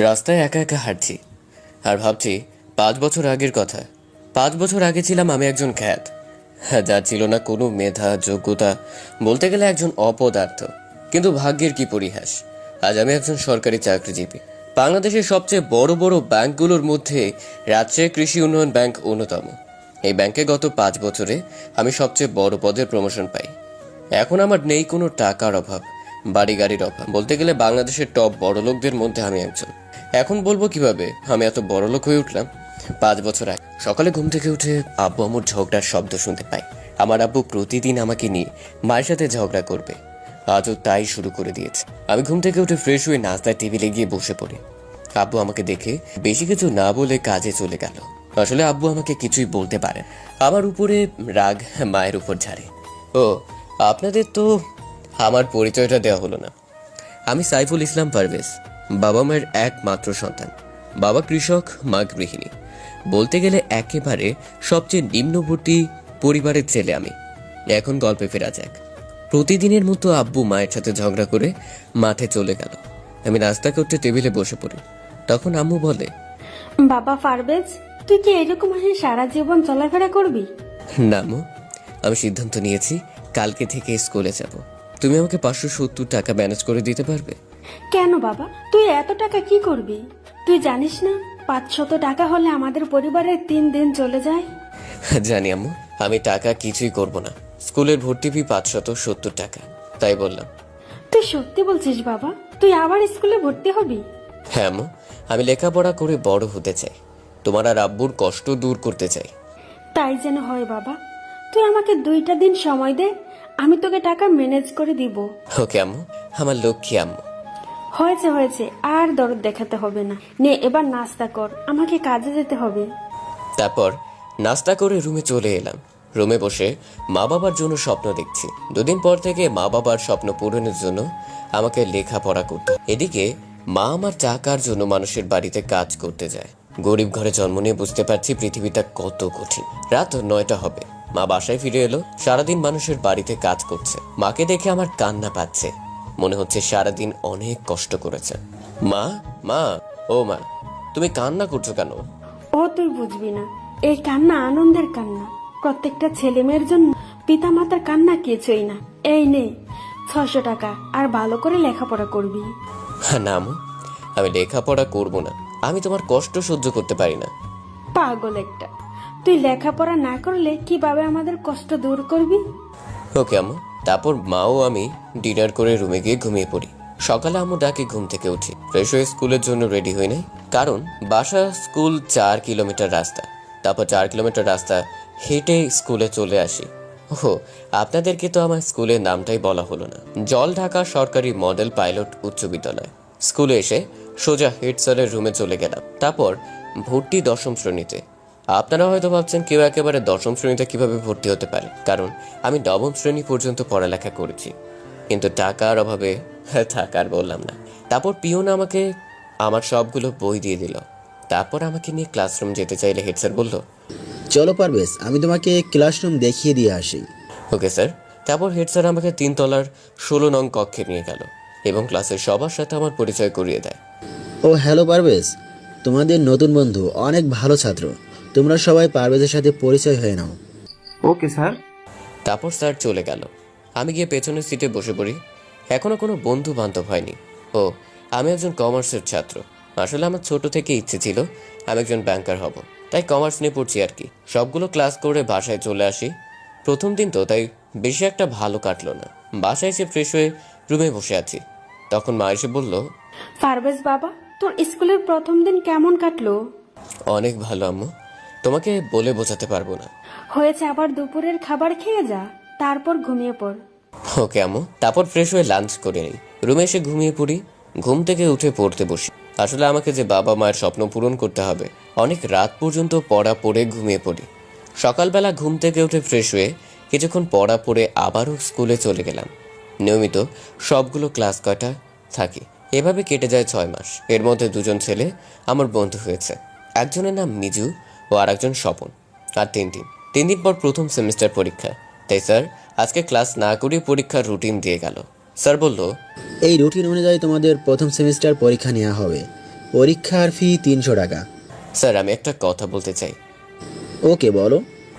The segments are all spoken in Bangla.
রাস্তায় একা একা হাঁটছি আর ভাবছি 5 বছর আগের কথা। 5 বছর আগে ছিলাম আমি একজন খ্যাত, যার ছিল না কোনো মেধা যোগ্যতা, বলতে গেলে একজন অপদার্থ। কিন্তু ভাগ্যের কি পরিহাস, আজ আমি একজন সরকারি চাকরিজীবী। বাংলাদেশের সবচেয়ে বড় বড় ব্যাংকগুলোর মধ্যে রাজশাহী কৃষি উন্নয়ন ব্যাংক অন্যতম। এই ব্যাংকে গত 5 বছরে আমি সবচেয়ে বড় পদের প্রমোশন পাই। এখন আমার নেই কোনো টাকার অভাব, বাড়ি গাড়ির অভাব, বলতে গেলে বাংলাদেশের টপ বড় লোকদের মধ্যে আমি একজন। এখন বলবো কিভাবে আমি এত বড় লোক হয়ে উঠলাম। 5 বছর আগে সকালে ঘুম থেকে উঠে আব্বু আম্মুর ঝগড়ার শব্দ শুনতে পাই। আমার আব্বু প্রতিদিন আমাকে নিয়ে মায়ের সাথে ঝগড়া করবে, আজও তাই শুরু করে দিয়েছে। আমি ঘুম থেকে উঠে ফ্রেশ হয়ে নাস্তার টেবিলে গিয়ে বসে পড়ি। আব্বু আমাকে দেখে বেশি কিছু না বলে কাজে চলে গেল। আসলে আব্বু আমাকে কিছুই বলতে পারে, আমার উপরে রাগ মায়ের উপর ঝাড়ে। ও, আপনাদের তো আমার পরিচয়টা দেওয়া হলো না। আমি সাইফুল ইসলাম পারভেজ, বাবা মায়ের একমাত্র সন্তান। বাবা কৃষক, মা গৃহিণী, বলতে গেলে একেবারে সবচেয়ে নিম্নবর্তী পরিবারের ছেলে আমি। এখন গল্পে ফেরা যাক। প্রতিদিনের মতো আব্বু মায়ের সাথে ঝগড়া করে মাঠে চলে গেল। আমি নাস্তা করতে টেবিলে বসে পড়ি। তখন আম্মু বলে, বাবা পারভেজ, তুই কি এরকম হাসি সারা জীবন চলাফেরা করবি? না আম্মু, আমি সিদ্ধান্ত নিয়েছি কালকে থেকে স্কুলে যাব। তুমি আমাকে 570 টাকা ম্যানেজ করে দিতে পারবে? কেন বাবা, তুই এত টাকা কি করবি? তুই জানিস না 500 টাকা হলে আমাদের পরিবারের 3 দিন চলে যায়। জানি আম্মু, আমি টাকা কিছুই করব না। স্কুলের ভর্তি ফি 570 টাকা, তাই বললাম। তুই সত্যি বলছিস বাবা? তুই আবার স্কুলে ভর্তি হবি? হ্যাঁ আম্মু, আমি লেখাপড়া করে বড় হতে চাই, তোমার আর আব্বুর কষ্ট দূর করতে চাই। তাই যেন হয় বাবা। তুই আমাকে 2টা দিন সময় দে, আমি তোকে টাকা ম্যানেজ করে দিব। ওকে আম্মু, আমার লক্ষ্মী আম্মু। হয়েছে হয়েছে, আর দরদ দেখাতে হবে না। নে এবার নাস্তা কর, আমাকে কাজে যেতে হবে। তারপর নাস্তা করে রুমে চলে এলাম। রুমে বসে মা বাবার জন্য স্বপ্ন দেখছি। 2 দিন পর থেকে মা বাবার স্বপ্ন পূরণের জন্য আমাকে লেখাপড়া করতে। এদিকে মা আমার টাকার জন্য মানুষের বাড়িতে কাজ করতে যায়। গরিব ঘরে জন্ম নিয়ে বুঝতে পারছি পৃথিবীটা কত কঠিন। রাত 9টা হবে, মা বাসায় ফিরে এলো। সারাদিন মানুষের বাড়িতে কাজ করছে। মাকে দেখে আমার কান্না পাচ্ছে, মনে হচ্ছে সারাদিন অনেক কষ্ট করেছে। মা, মা, ও মা, তুমি কান্না করছো কেন? ও তুই বুঝবি না, এই কান্না আনন্দের কান্না। প্রত্যেকটা ছেলে মেয়ের জন্য পিতা মাতার কান্না কিছুই না। এই নে 600 টাকা, আর ভালো করে লেখাপড়া করবি। না আম্মু, আমি লেখাপড়া করব না। আমি তোমার কষ্ট সহ্য করতে পারি না। পাগল একটা, তুই লেখাপড়া না করলে কিভাবে আমাদের কষ্ট দূর করবি? ওকে আম্মু। তারপর মাও আমি ডিনার করে রুমে গিয়ে ঘুমিয়ে পড়ি। সকালে আম্মু ডাকে, ঘুম থেকে উঠি। ফ্রেশ হয়ে স্কুলের জন্য রেডি হই নাই, কারণ বাসা স্কুল 4 কিলোমিটার রাস্তা। তারপর 4 কিলোমিটার রাস্তা হেঁটে স্কুলে চলে আসি। ও, আপনাদেরকে তো আমার স্কুলের নামটাই বলা হলো না। জলঢাকা সরকারি মডেল পাইলট উচ্চ বিদ্যালয়। স্কুলে এসে সোজা হেড স্যারের রুমে চলে গেলাম। তারপর ভর্তি 10ম শ্রেণীতে। আপনারা হয়তো ভাবছেন কেউ একেবারে 10ম শ্রেণীতে কিভাবে ভর্তি হতে পারে, কারণ আমি 9ম শ্রেণী পর্যন্ত পড়ালেখা করেছি। কিন্তু টাকার অভাবে টাকার বললাম না। তারপর পিয়ন আমাকে আমার সবগুলো বই দিয়ে দিল। তারপর আমাকে নিয়ে ক্লাসরুম যেতে চাইলে হেড স্যার বলল, চলো পারভেজ, আমি তোমাকে ক্লাসরুম দেখিয়ে দিয়ে আসি। Okay sir. তারপর হেড স্যার আমাকে 3 তলার 16 নং কক্ষে নিয়ে গেল এবং ক্লাসের সবার সাথে আমার পরিচয় করিয়ে দেয়। ও হ্যালো পারভেজ, তোমাদের নতুন বন্ধু অনেক ভালো ছাত্র। তোমরা সবাই পারভেজের সাথে পরিচয় হয়ে নাও। Okay sir. তারপর স্যার চলে গেল। আমি গিয়ে পেছনের সিটে বসে পড়ি। এখনো কোনো বন্ধু বান্ধব হয়নি। ও, আমি একজন কমার্সের ছাত্র। আসলে আমার ছোট থেকে ইচ্ছে ছিল আমি একজন ব্যাংকার হব, তাই কমার্স নিয়ে পড়ছি আর কি। সবগুলো ক্লাস করে বাসায় চলে আসি। প্রথম দিন তো তাই বেশি একটা ভালো কাটলো না। বাসায় এসে ফ্রেশ হয়ে রুমে বসে আছি, তখন মা এসে বলল, পারভেজ বাবা, তোর স্কুলের প্রথম দিন কেমন কাটলো? অনেক ভালো আম্মু, তোমাকে বলে বোঝাতে পারবো না। হয়েছে, আবার দুপুরের খাবার খেয়ে যা, তারপর ঘুমিয়ে পড়। ওকে আম্মু। তারপর ফ্রেশ হয়ে লাঞ্চ করে নিই, রুমে এসে ঘুমিয়ে পড়ি। ঘুম থেকে উঠে পড়তে বসি। আসলে আমাকে যে বাবা মায়ের স্বপ্ন পূরণ করতে হবে, অনেক রাত পর্যন্ত পড়া পড়ে ঘুমিয়ে পড়ি। সকালবেলা ঘুম থেকে উঠে ফ্রেশ হয়ে কিছুক্ষণ পড়া পড়ে আবারও স্কুলে চলে গেলাম। নিয়মিত সবগুলো ক্লাস কয়টা থাকি। এভাবে কেটে যায় 6 মাস। এর মধ্যে 2জন ছেলে আমার বন্ধু হয়েছে। একজনের নাম মিজু ও আর একজন স্বপন। আর 3 দিন পর প্রথম সেমিস্টার পরীক্ষা। তাই স্যার আজকে ক্লাস না করে পরীক্ষার রুটিন দিয়ে গেল। স্যার বলল, এই রুটিন অনুযায়ী তোমাদের প্রথম সেমিস্টার পরীক্ষা নেওয়া হবে। পরীক্ষার ফি 300 টাকা। স্যার আমি একটা কথা বলতে চাই। ওকে বলো।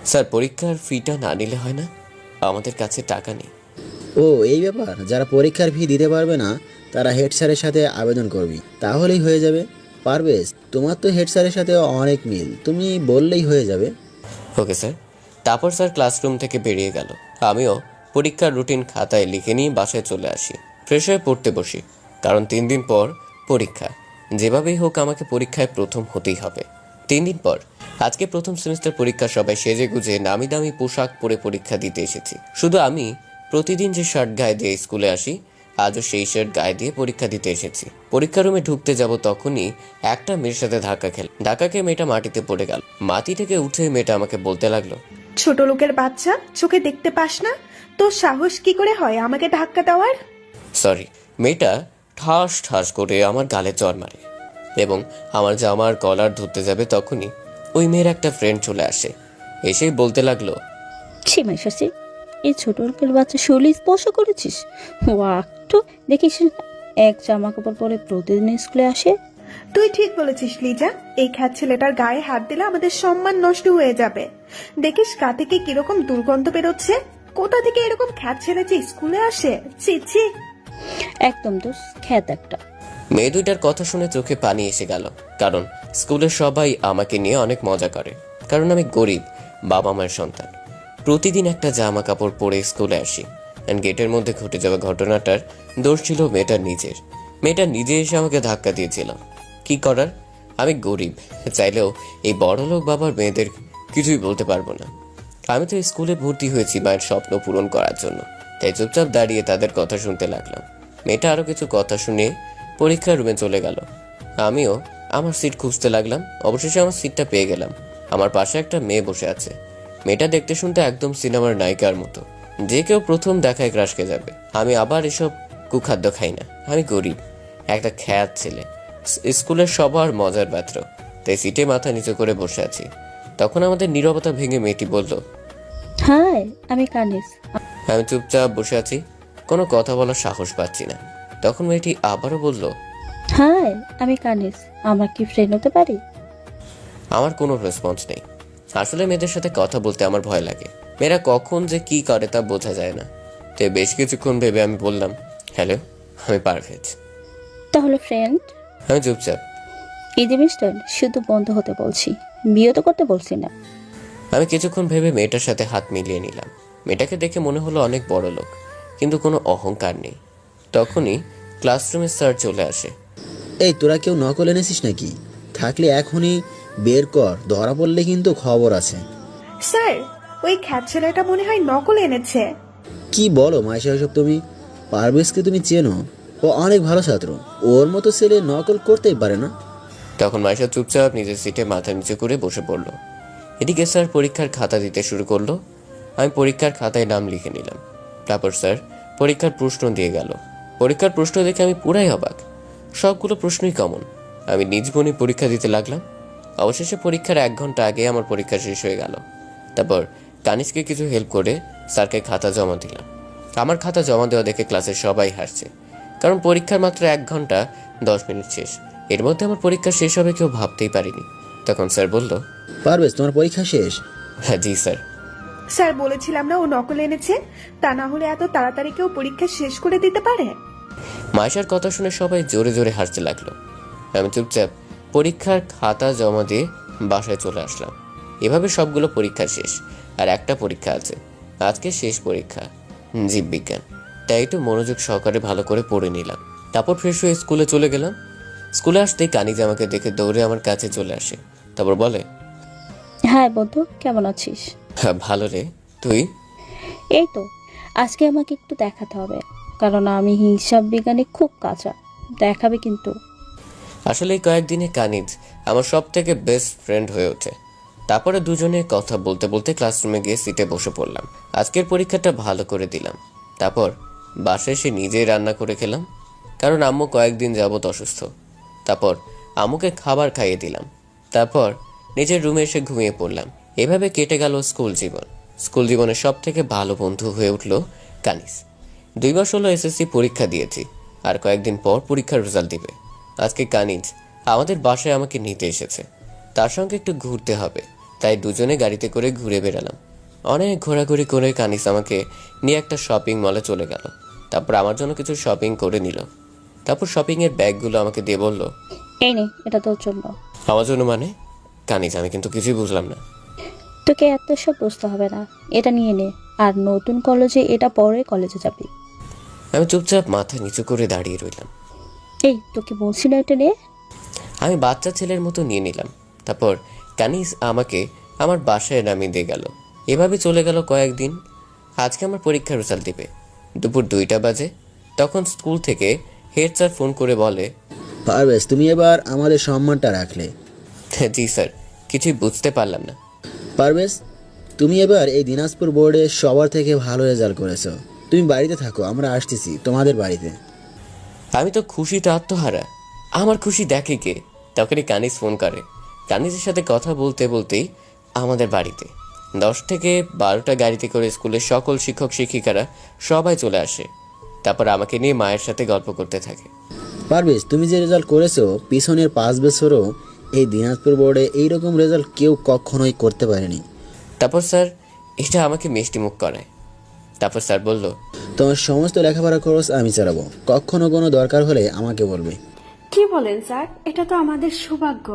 স্যার পরীক্ষার ফিটা না নিলে হয় না? আমাদের কাছে টাকা নেই। ও এই ব্যাপার, যারা পরীক্ষার ফি দিতে পারবে না তারা হেড স্যারের সাথে আবেদন করবি, তাহলেই হয়ে যাবে। পারবেশ, তোমার তো হেড স্যারের সাথে অনেক মিল, তুমি বললেই হয়ে যাবে। Okay sir. তারপর স্যার ক্লাসরুম থেকে বেরিয়ে গেল। আমিও পরীক্ষার রুটিন খাতায় লিখে নিয়ে বাসায় চলে আসি। ফ্রেশ হয়ে পড়তে বসি, কারণ 3 দিন পর পরীক্ষা। যেভাবেই হোক আমাকে পরীক্ষায় প্রথম হতেই হবে। 3 দিন পর আজকে প্রথম সেমিস্টার পরীক্ষা। সবাই সেজে গুজে নামি দামি পোশাক পরে পরীক্ষা দিতে এসেছি। শুধু আমি প্রতিদিন যে শার্ট গায়ে দিয়ে স্কুলে আসি, আজও সেই শার্ট গায়ে দিয়ে পরীক্ষা দিতে এসেছি। পরীক্ষা রুমে ঢুকতে যাব তখনই একটা মেয়ের সাথে ধাক্কা খেয়ে মেয়েটা মাটিতে পড়ে গেল। মাটি থেকে উঠে মেয়েটা আমাকে বলতে লাগলো, ছোট লোকের বাচ্চা, চোখে দেখতে পাস না? তোর সাহস কি করে হয় আমাকে ধাক্কা দেওয়ার? সরি। মেয়েটা ঠাস ঠাস করে আমার গালে চড় মারে এবং আমার জামার কলার ধরতে যাবে তখনই ওই মেয়ের একটা ফ্রেন্ড চলে আসে। এসেই বলতে লাগলো, সীমাই শশী, এই ছোট লোকের বাচ্চা শরীর স্পর্শ করেছিস? ও একটু দেখিস না, এক জামা কাপড় পরে প্রতিদিন স্কুলে আসে। তুই ঠিক বলেছিস লিজা, এই খ্যাত ছেলেটার গায়ে হাত দিলে আমাদের সম্মান নষ্ট হয়ে যাবে। দেখিস গা থেকে কিরকম দুর্গন্ধ বেরোচ্ছে। কোথা থেকে এরকম খ্যাত ছেলে যে স্কুলে আসে? ছি ছি। একদম দোষ, খ্যাত একটা। মেয়ে দুইটার কথা শুনে চোখে পানি এসে গেল, কারণ স্কুলের সবাই আমাকে নিয়ে অনেক মজা করে। কারণ আমি গরিব বাবা মায়ের সন্তান। প্রতিদিন একটা জামা কাপড় পরে স্কুলে আসি। অ্যান্ড গেটের মধ্যে ঘটে যাওয়া ঘটনাটার দোষ ছিল মেয়েটার নিজের। মেয়েটা নিজে এসে আমাকে ধাক্কা দিয়েছিল। কি করার, আমি গরিব, চাইলেও এই বড়লোক বাবার মেয়েদের কিছুই বলতে পারবো না। আমি তো স্কুলে ভর্তি হয়েছি মায়ের স্বপ্ন পূরণ করার জন্য, তাই চুপচাপ দাঁড়িয়ে তাদের কথা শুনতে লাগলাম। মেয়েটা আরো কিছু কথা শুনে পরীক্ষার রুমে চলে গেল। আমিও আমার সিট খুঁজতে লাগলাম। অবশেষে আমার সিটটা পেয়ে গেলাম। আমার পাশে একটা মেয়ে বসে আছে। মেয়েটা দেখতে শুনতে একদম সিনেমার নায়িকার মতো, যে কেউ প্রথম দেখায় ক্রাশ খেয়ে যাবে। আমি আবার এসব কুখাদ্য খাই না। আমি গরিব, একটা খ্যাত ছেলে, স্কুলের সবার মজার পাত্র, তাই সিটে মাথা নিচু করে বসে আছি। তখন আমাদের নীরবতা ভেঙে মেয়েটি বলল, হাই, আমি কানিস। আমি চুপচাপ বসে আছি, কোনো কথা বলার সাহস পাচ্ছি না। তখন মেয়েটি আবারও বলল, হাই, আমি কানিস, আমার কি ফ্রেন্ড হতে পারি? আমার কোনো রেসপন্স নেই। আসলে মেয়েদের সাথে কথা বলতে আমার ভয় লাগে। মেয়েরা কখন যে কি করে তা বোঝা যায় না। তো বেশ কিছুক্ষণ ভেবে আমি বললাম, হ্যালো, আমি পারভেজ। তাহলে ফ্রেন্ড? আমি চুপচাপ। এই যে মিস্টার, শুধু বন্ধ হতে বলছি, বিয়ে তো করতে বলছি না। আমি কিছুক্ষণ ভেবে মেয়েটার সাথে হাত মিলিয়ে নিলাম। মেয়েটাকে দেখে মনে হলো অনেক বড় লোক, কিন্তু কোনো অহংকার নেই। তখনই ক্লাসরুমে স্যার চলে আসে। এই তোরা কেউ নকল এনেছিস নাকি? থাকলে এখনই বের কর, ধরা পড়লে কিন্তু খবর আছে। স্যার, ওই খ্যাত ছেলেটা মনে হয় নকল এনেছে। কি বলো মাইশা এসব তুমি? পারভেজকে তুমি চেনো? ও অনেক ভালো ছাত্র, ওর মতো ছেলে নকল করতেই পারে না। তখন মাইশা চুপচাপ নিজের সিটে মাথা নিচু করে বসে পড়ল। এদিকে স্যার পরীক্ষার খাতা দিতে শুরু করলো। আমি পরীক্ষার খাতায় নাম লিখে নিলাম। তারপর স্যার পরীক্ষার প্রশ্ন দিয়ে গেল। পরীক্ষার প্রশ্ন দেখে আমি পুরাই অবাক। সবগুলো প্রশ্নই কমন। আমি নিজ মনে পরীক্ষা দিতে লাগলাম। অবশেষে পরীক্ষার 1 ঘন্টা আগে আমার পরীক্ষা শেষ হয়ে গেল। তারপর কানিজকে কিছু হেল্প করে স্যারকে খাতা জমা দিলাম। আমার খাতা জমা দেওয়া দেখে ক্লাসের সবাই হাসছে, কারণ পরীক্ষার মাত্র 1 ঘন্টা 10 মিনিট শেষ। এর মধ্যে আমার পরীক্ষা শেষ হবে কেউ ভাবতেই পারিনি। তখন স্যার বলল, পারভেজ, তোমার পরীক্ষা শেষ? হ্যাঁ জি স্যার। স্যার বলেছিলাম না ও নকল এনেছে, তা না হলে এত তাড়াতাড়ি কেউ পরীক্ষা শেষ করে দিতে পারে? মাইশার কথা শুনে সবাই জোরে জোরে হাসতে লাগলো। আমি চুপচাপ পরীক্ষার খাতা জমা দিয়ে বাসায় চলে আসলাম। এভাবে সবগুলো পরীক্ষা শেষ, আর একটা পরীক্ষা আছে। আজকে শেষ পরীক্ষা, জীববিজ্ঞান। তাই একটু মনোযোগ সহকারে ভালো করে পড়ে নিলাম। তারপর ফ্রেশ হয়ে স্কুলে চলে গেলাম। স্কুলে আসতেই কানিজ আমাকে দেখে দৌড়ে আমার কাছে চলে আসে। তারপর বলে, হ্যাঁ বন্ধু, কেমন আছিস? হ্যাঁ ভালো রে, তুই? এই তো, আজকে আমাকে একটু দেখাতে হবে, কারণ আমি হিসাব বিজ্ঞানে খুব কাঁচা। দেখাবে কিন্তু। আসলে এই কয়েকদিনে কানিজ আমার সব থেকে বেস্ট ফ্রেন্ড হয়ে ওঠে। তারপরে দুজনে কথা বলতে বলতে ক্লাসরুমে গিয়ে সিটে বসে পড়লাম। আজকের পরীক্ষাটা ভালো করে দিলাম। তারপর বাসায় এসে নিজেই রান্না করে খেলাম, কারণ আম্মু কয়েকদিন যাবত অসুস্থ। তারপর আম্মুকে খাবার খাইয়ে দিলাম। তারপর নিজের রুমে এসে ঘুমিয়ে পড়লাম। এভাবে কেটে গেল স্কুল জীবন। স্কুল জীবনের সব থেকে ভালো বন্ধু হয়ে উঠল কানিজ। 2 মাস হলো এসএসসি পরীক্ষা দিয়েছি, আর কয়েকদিন পর পরীক্ষার রেজাল্ট দিবে। আজকে কানিজ আমাদের বাসায় আমাকে নিতে এসেছে। তার সঙ্গে একটু ঘুরতে হবে, তাই দুজনে গাড়িতে করে ঘুরে বেড়ালাম। অনেক ঘোরাঘুরি করে কানিস আমাকে নিয়ে একটা শপিং মলে চলে গেল। তারপর আমার জন্য কিছু শপিং করে নিল। তারপর শপিংয়ের ব্যাগগুলো আমাকে দিয়ে বলল, এই নে, এটা তোর জন্য। আমার জন্য মানে? কানিস, আমি কিন্তু কিছুই বুঝলাম না। তোকে এত সব বুঝতে হবে না, এটা নিয়ে নে। আর নতুন কলেজে এটা পরে কলেজে যাবি। আমি চুপচাপ মাথা নিচু করে দাঁড়িয়ে রইলাম। এই তোকে বলছি না এটা নে। আমি বাচ্চা ছেলের মতো নিয়ে নিলাম। তারপর কানিস আমাকে আমার বাসায় নামিয়ে দিয়ে গেল। এভাবে চলে গেল কয়েকদিন। আজকে আমার পরীক্ষার রেজাল্ট দিবে। দুপুর 2টা বাজে। তখন স্কুল থেকে হেড স্যার ফোন করে বলে, পারভেজ, তুমি এবার আমাদের সম্মানটা রাখলে। জি স্যার, কিছুই বুঝতে পারলাম না। পারভেজ, তুমি এবার এই দিনাজপুর বোর্ডে সবার থেকে ভালো রেজাল্ট করেছো। তুমি বাড়িতে থাকো, আমরা আসতেছি তোমাদের বাড়িতে। আমি তো খুশিতে আত্মহারা। আমার খুশি দেখে কে? তখনই কানিস ফোন করে। কানিসের সাথে কথা বলতে বলতেই আমাদের বাড়িতে 10 থেকে 12টা গাড়িতে করে স্কুলের সকল শিক্ষক শিক্ষিকারা সবাই চলে আসে। তারপর আমাকে নিয়ে মায়ের সাথে গল্প করতে থাকে। পারভেজ, তুমি যে রেজাল্ট করেছো, পিছনের 5 বছরও এই দিনাজপুর বোর্ডে এইরকম রেজাল্ট কেউ কখনোই করতে পারেনি। তারপর স্যার এটা আমাকে মিষ্টি মুখ করায়। তারপর স্যার বলল, তোমার সমস্ত লেখাপড়া খরচ আমি চালাবো। কখনো কোনো দরকার হলে আমাকে বলবে। কি বলেন স্যার? এটা তো আমাদের সৌভাগ্য।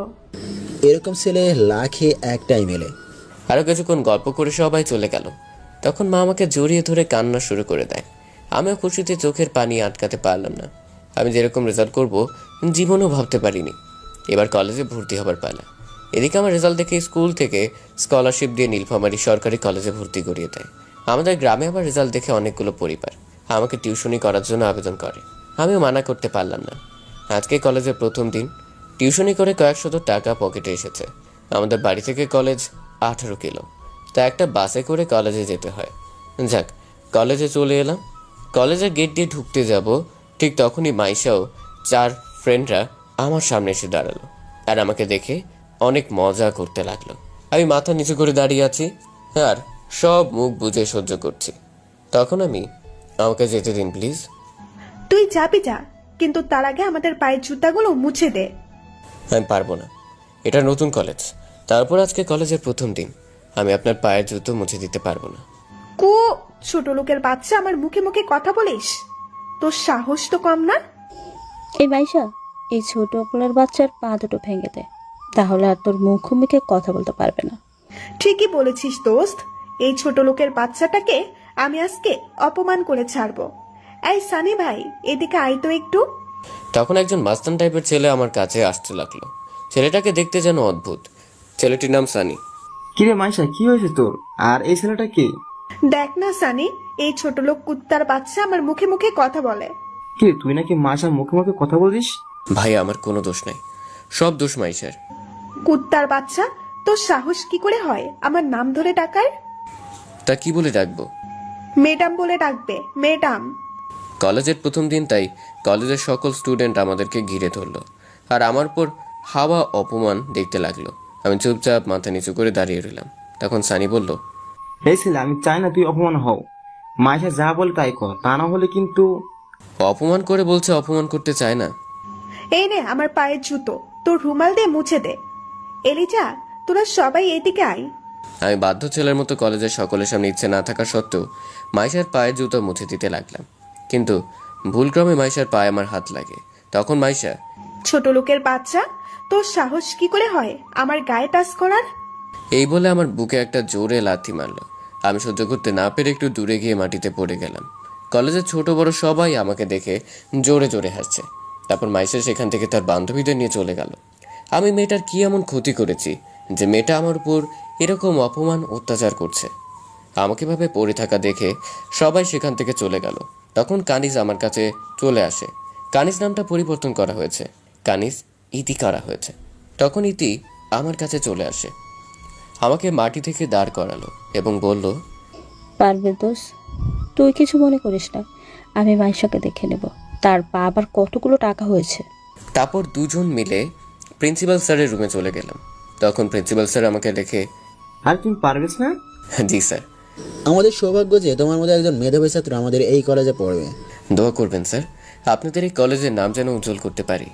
এরকম ছেলে লাখে একটাই মেলে। আরও কিছুক্ষণ গল্প করে সবাই চলে গেল। তখন মা আমাকে জড়িয়ে ধরে কান্না শুরু করে দেয়। আমিও খুশিতে চোখের পানি আটকাতে পারলাম না। আমি যেরকম রেজাল্ট করব জীবনেও ভাবতে পারিনি। এবার কলেজে ভর্তি হবার পালা। এদিকে আমার রেজাল্ট দেখে স্কুল থেকে স্কলারশিপ দিয়ে নীলফামারী সরকারি কলেজে ভর্তি করিয়ে দেয়। আমাদের গ্রামে আবার রেজাল্ট দেখে অনেকগুলো পরিবার আমাকে টিউশনি করার জন্য আবেদন করে। আমিও মানা করতে পারলাম না। আজকে কলেজের প্রথম দিন। টিউশনি করে কয়েকশত টাকা পকেটে এসেছে। আমাদের বাড়ি থেকে কলেজ 18 কিলো, তা একটা বাসে করে কলেজে যেতে হয়। যাক, কলেজে চলে এলাম। কলেজের গেট দিয়ে ঢুকতে যাব, ঠিক তখনই মাইশাও 4 ফ্রেন্ডরা আমার সামনে এসে দাঁড়ালো আর আমাকে দেখে অনেক মজা করতে লাগলো। আমি মাথা নিচু করে দাঁড়িয়ে আছি আর সব মুখ বুজে সহ্য করছি। তখন আমাকে যেতে দিন প্লিজ। তুই যাবি যা, কিন্তু তার আগে আমাদের পায়ের জুতাগুলো মুছে দে। আমি পারবো না, এটা নতুন কলেজ। তারপর আজকে কলেজের প্রথম দিন। আমি আপনার পায়ের জুতো মুছে দিতে পারবো না। কো, ছোট লোকের বাচ্চা আমার মুখে মুখে কথা বলিস? তোর সাহস তো কম না। এই মাইশা, এই ছোট পোলার বাচ্চার পা দুটো ভেঙে দে, তাহলে আর তোর মুখোমুখি কথা বলতে পারবে না। ঠিকই বলেছিস দোস্ত, এই ছোট লোকের বাচ্চাটাকে আমি আজকে অপমান করে ছাড়বো। এই সানি ভাই, এদিকে আয় তো একটু। তখন একজন মাস্তান টাইপের ছেলে আমার কাছে আসতে লাগলো। ছেলেটাকে দেখতে যেন অদ্ভুত। ছেলেটির নাম সানি। কিরে মাইশা, কি হয়েছে তোর? আর এই ছেলেটা কে? দেখ না সানি, এই ছোট লোক কুত্তার বাচ্চা আমার মুখে মুখে কথা বলে। কিরে, তুই নাকি মাইশার মুখে মুখে কথা বলিস? ভাই, আমার কোনো দোষ নাই, সব দোষ মাইশার। কুত্তার বাচ্চা, তোর সাহস কি করে হয় আমার নাম ধরে ডাকার? তা কি বলে ডাকবো? ম্যাডাম বলে ডাকবে, ম্যাডাম। কলেজের প্রথম দিন, তাই কলেজের সকল স্টুডেন্ট আমাদেরকে ঘিরে ধরলো আর আমার উপর হাওয়া অপমান দেখতে লাগলো। আমি চুপচাপ মাথা নিচু করে দাঁড়িয়ে রইলাম। তখন সানি বলল, এই ছেলে, আমি চাই না তুই অপমান হও। মাইশা যা বলে তাই কর, তা না হলে কিন্তু। অপমান করে বলছে অপমান করতে চায় না। এই নে আমার পায়ের জুতো, তোর রুমাল দিয়ে মুছে দে। এলিজা, তোরা সবাই এদিকে আয়। আমি বাধ্য ছেলের মতো কলেজের সকলের সামনে ইচ্ছে না থাকা সত্ত্বেও মাইশার পায়ের জুতো মুছে দিতে লাগলাম। কিন্তু ভুলক্রমে মাইশার পায়ে আমার হাত লাগে। তখন মাইশা, ছোট লোকের বাচ্চা, তোর সাহস কি করে হয় আমার গায়ে টাচ করার? এই বলে আমার বুকে একটা জোরে লাথি মারলো। আমি সহ্য করতে না পেরে একটু দূরে গিয়ে মাটিতে পড়ে গেলাম। কলেজের ছোট বড় সবাই আমাকে দেখে জোরে জোরে হাসছে। তারপর মাইশা সেখান থেকে তার বান্ধবীদের নিয়ে চলে গেল। আমি মেয়েটার কি এমন ক্ষতি করেছি যে মেয়েটা আমার উপর এরকম অপমান অত্যাচার করছে? আমাকে ভাবে পড়ে থাকা দেখে সবাই সেখান থেকে চলে গেল। তখন কানিজ আমার কাছে চলে আসে। কানিজ নামটা পরিবর্তন করা হয়েছে, কানিজ ইতি করা হয়েছে। তখন ইতি আমার কাছে চলে আসে, আমাকে মাটি থেকে দাঁড় করালো এবং বলল, পারবে দোষ, তুই কিছু মনে করিস না, আমি মাইশাকে দেখে নেব। তার পা আবার কতগুলো টাকা হয়েছে। তারপর দুজন মিলে প্রিন্সিপাল স্যারের রুমে চলে গেলাম। তখন প্রিন্সিপাল স্যার আমাকে দেখে, আর তুমি পারবেস না? জি স্যার। আমাদের সৌভাগ্য যে তোমার মধ্যে একজন মেধাবী ছাত্র আমাদের এই কলেজে পড়বে। দোয়া করবেন স্যার, আপনাদের এই কলেজের নাম যেন উজ্জ্বল করতে পারি।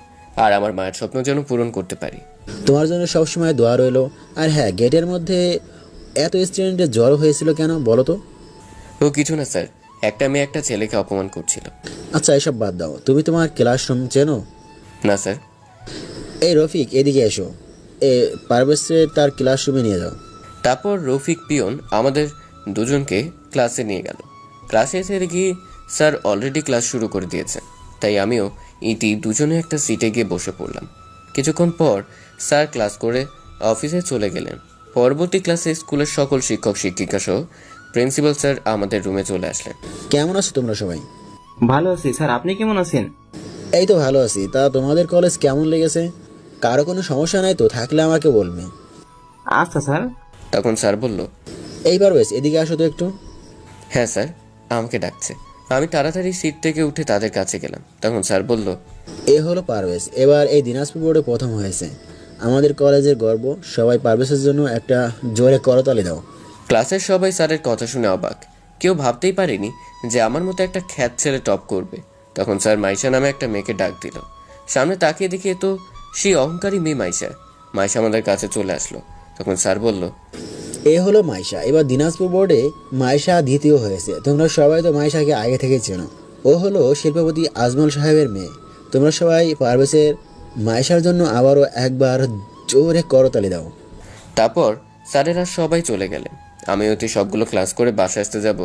আর আমার মায়ের স্বপ্ন যেন পূরণ করতে পারি। তোমার জন্য সবসময় দোয়া রইলো। আর হ্যাঁ, গেটের মধ্যে এত স্টুডেন্টের জ্বর হয়েছিল কেন বলো তো? ও কিছু না স্যার, একটা মেয়ে একটা ছেলেকে অপমান করছিল। আচ্ছা, এসব বাদ দাও। তুমি তোমার ক্লাসরুম চেনো? না স্যার। এই রফিক, এদিকে এসো। এ পারভেজকে তার ক্লাসরুমে নিয়ে যাও। তারপর রফিক পিয়ন আমাদের দুজনকে ক্লাসে নিয়ে গেল। ক্লাসে এসে দেখি স্যার অলরেডি ক্লাস শুরু করে দিয়েছেন, তাই আমিও ইতি দুজনে একটা সিটে গিয়ে বসে পড়লাম। কিছুক্ষণ পর স্যার ক্লাস করে অফিসে চলে গেলেন। পরবর্তী ক্লাসে স্কুলের সকল শিক্ষক শিক্ষিকা সহ প্রিন্সিপাল স্যার আমাদের রুমে চলে আসলেন। কেমন আছো তোমরা সবাই? ভালো আছি স্যার, আপনি কেমন আছেন? এই তো ভালো আছি। তা তোমাদের কলেজ কেমন লেগেছে? কারো কোনো সমস্যা নাই তো? থাকলে আমাকে বলবে। আচ্ছা স্যার। তখন স্যার বলল, এই পারভেজ, এদিকে আসো তো একটু। হ্যাঁ স্যার, আমাকে ডাকছে। আমি তাড়াতাড়ি সিট থেকে উঠে তাদের কাছে গেলাম। তখন স্যার বলল, এ হলো পারভেজ, এবার এই দিনাজপুর বোর্ডে প্রথম হয়েছে। আমাদের কলেজের গর্ব। সবাই পারভেজের জন্য একটা জোরে করতালি দাও। ক্লাসের সবাই স্যারের কথা শুনে অবাক। কেউ ভাবতেই পারেনি যে আমার মতো একটা খ্যাত ছেলে টপ করবে। তখন স্যার মাইশা নামে একটা মেয়েকে ডাক দিল। সামনে তাকিয়ে দেখি তো সেই অহংকারী মেয়ে মাইশা। মাইশা আমাদের কাছে চলে আসলো। তখন স্যার বলল, এ হলো মাইশা। এবার দিনাজপুর বোর্ডে মাইশা দ্বিতীয় হয়েছে। তোমরা সবাই তো মাইশাকে আগে থেকে চেনো। ও হলো শিল্পপতি আজমল সাহেবের মেয়ে। তোমরা সবাই পারভেজের মাইশার জন্য আবারও একবার জোরে করতালি দাও। তারপর স্যারেরা সবাই চলে গেলেন। আমি অতি সবগুলো ক্লাস করে বাসায় আসতে যাব,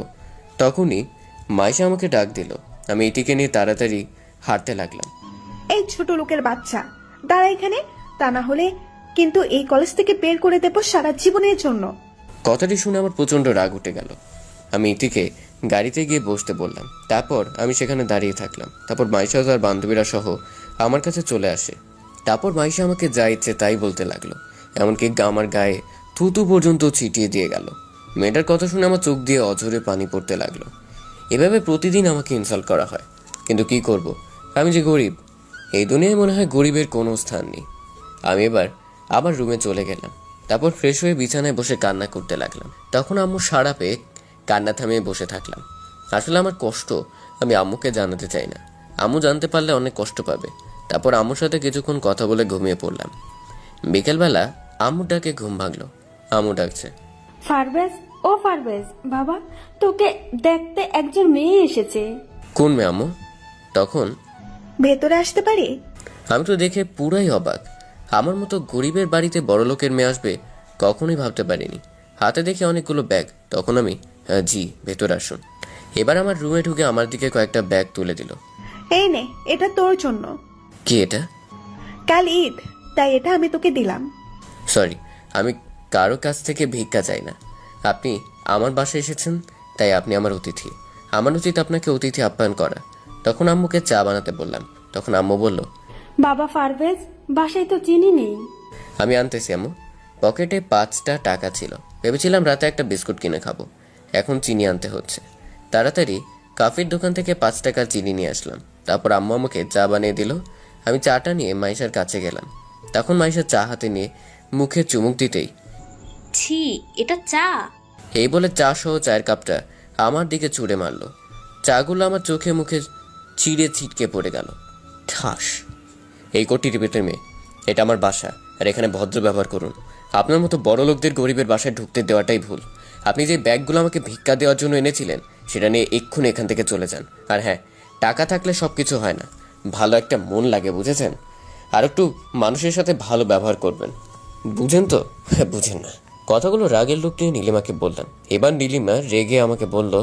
তখনই মাইশা আমাকে ডাক দিল। আমি এটিকে নিয়ে তাড়াতাড়ি হাঁটতে লাগলাম। এই ছোট লোকের বাচ্চা, দাঁড়া এখানে। তা না হলে কিন্তু এই কলেজ থেকে বের করে দেবো সারা জীবনের জন্য। কথাটি শুনে আমার প্রচণ্ড রাগ উঠে গেল। আমি ইতিকে গাড়িতে গিয়ে বসতে বললাম। তারপর আমি সেখানে দাঁড়িয়ে থাকলাম। তারপর মাইশা আর বান্ধবীরা সহ আমার কাছে চলে আসে। তারপর মাইশা আমাকে যা ইচ্ছে তাই বলতে লাগলো, এমনকি আমার গায়ে থুতু পর্যন্ত ছিটিয়ে দিয়ে গেল। মেয়েটার কথা শুনে আমার চোখ দিয়ে অঝরে পানি পড়তে লাগলো। এভাবে প্রতিদিন আমাকে ইনসাল্ট করা হয়, কিন্তু কি করব, আমি যে গরিব। এই দুনিয়ায় মনে হয় গরিবের কোনো স্থান নেই। আমি এবার আবার রুমে চলে গেলাম। তারপর ফ্রেশ হয়ে বিছানায় বসে কান্না করতে লাগলাম। তখন আম্মু সাড়া পেয়ে কান্না থামিয়ে বসে থাকলাম। আসলে আমার কষ্ট আমি আম্মুকে জানাতে চাই না, আম্মু জানতে পারলে অনেক কষ্ট পাবে। তারপর আম্মুর সাথে কিছুক্ষণ কথা বলে ঘুমিয়ে পড়লাম। বিকেলবেলা আম্মুর ডাকে ঘুম ভাঙলো। আম্মু ডাকছে, পারভেজ, ও পারভেজ বাবা, তোকে দেখতে একজন মেয়ে এসেছে। কোন মেয়ে আম্মু? তখন ভেতরে আসতে পারি? আমি তো দেখে পুরাই অবাক। আমার মতো গরিবের বাড়িতে বড়লোকের মেয়ে আসবে কখনোই ভাবতে পারিনি। হাতে দেখে অনেকগুলো ব্যাগ। তখন আমি, জি ভেতর আসুন। এবার আমার রুমে ঢুকে আমার দিকে কয়েকটা ব্যাগ তুলে দিল। এই নে, এটা তোর জন্য। কি এটা? কাল ঈদ, তাই এটা আমি তোকে দিলাম। সরি, আমি কারো কাছ থেকে ভিক্ষা চাই না। আপনি আমার বাসায় এসেছেন, তাই আপনি আমার অতিথি। আমার উচিত আপনাকে অতিথি আপ্যায়ন করা। তখন আম্মুকে চা বানাতে বললাম। তখন আম্মু বলল, বাবা পারভেজ, বাসায় তো চিনি নেই। আমি আনতেছি আম্মু। পকেটে 5টা টাকা ছিল। ভেবেছিলাম রাতে একটা বিস্কুট কিনে খাবো, এখন চিনি আনতে হচ্ছে। তাড়াতাড়ি কাফির দোকান থেকে 5 টাকার চিনি নিয়ে আসলাম। তারপর আম্মু আমাকে চা বানিয়ে দিল। আমি চাটা নিয়ে মাইশার কাছে গেলাম। তখন মাইশা চা হাতে নিয়ে মুখে চুমুক দিতেই, ছি, এটা চা? এই বলে চা সহ চায়ের কাপটা আমার দিকে ছুঁড়ে মারলো। চাগুলো আমার চোখে মুখে ছিঁড়ে ছিটকে পড়ে গেল। ঠাস! এই কোটি টিপিতের মেয়ে, এটা আমার বাসা, আর এখানে ভদ্র ব্যবহার করুন। আপনার মতো বড় লোকদের গরিবের বাসায় ঢুকতে দেওয়াটাই ভুল। আপনি যে ব্যাগগুলো আমাকে ভিক্ষা দেওয়ার জন্য এনেছিলেন সেটা নিয়ে এক্ষুনি এখান থেকে চলে যান। আর হ্যাঁ, টাকা থাকলে সব কিছু হয় না, ভালো একটা মন লাগে, বুঝেছেন? আর একটু মানুষের সাথে ভালো ব্যবহার করবেন, বুঝেন তো? হ্যাঁ, বুঝেন না। কথাগুলো রাগের লোক নিয়ে নীলিমাকে বললাম। এবার নীলিমা রেগে আমাকে বলল,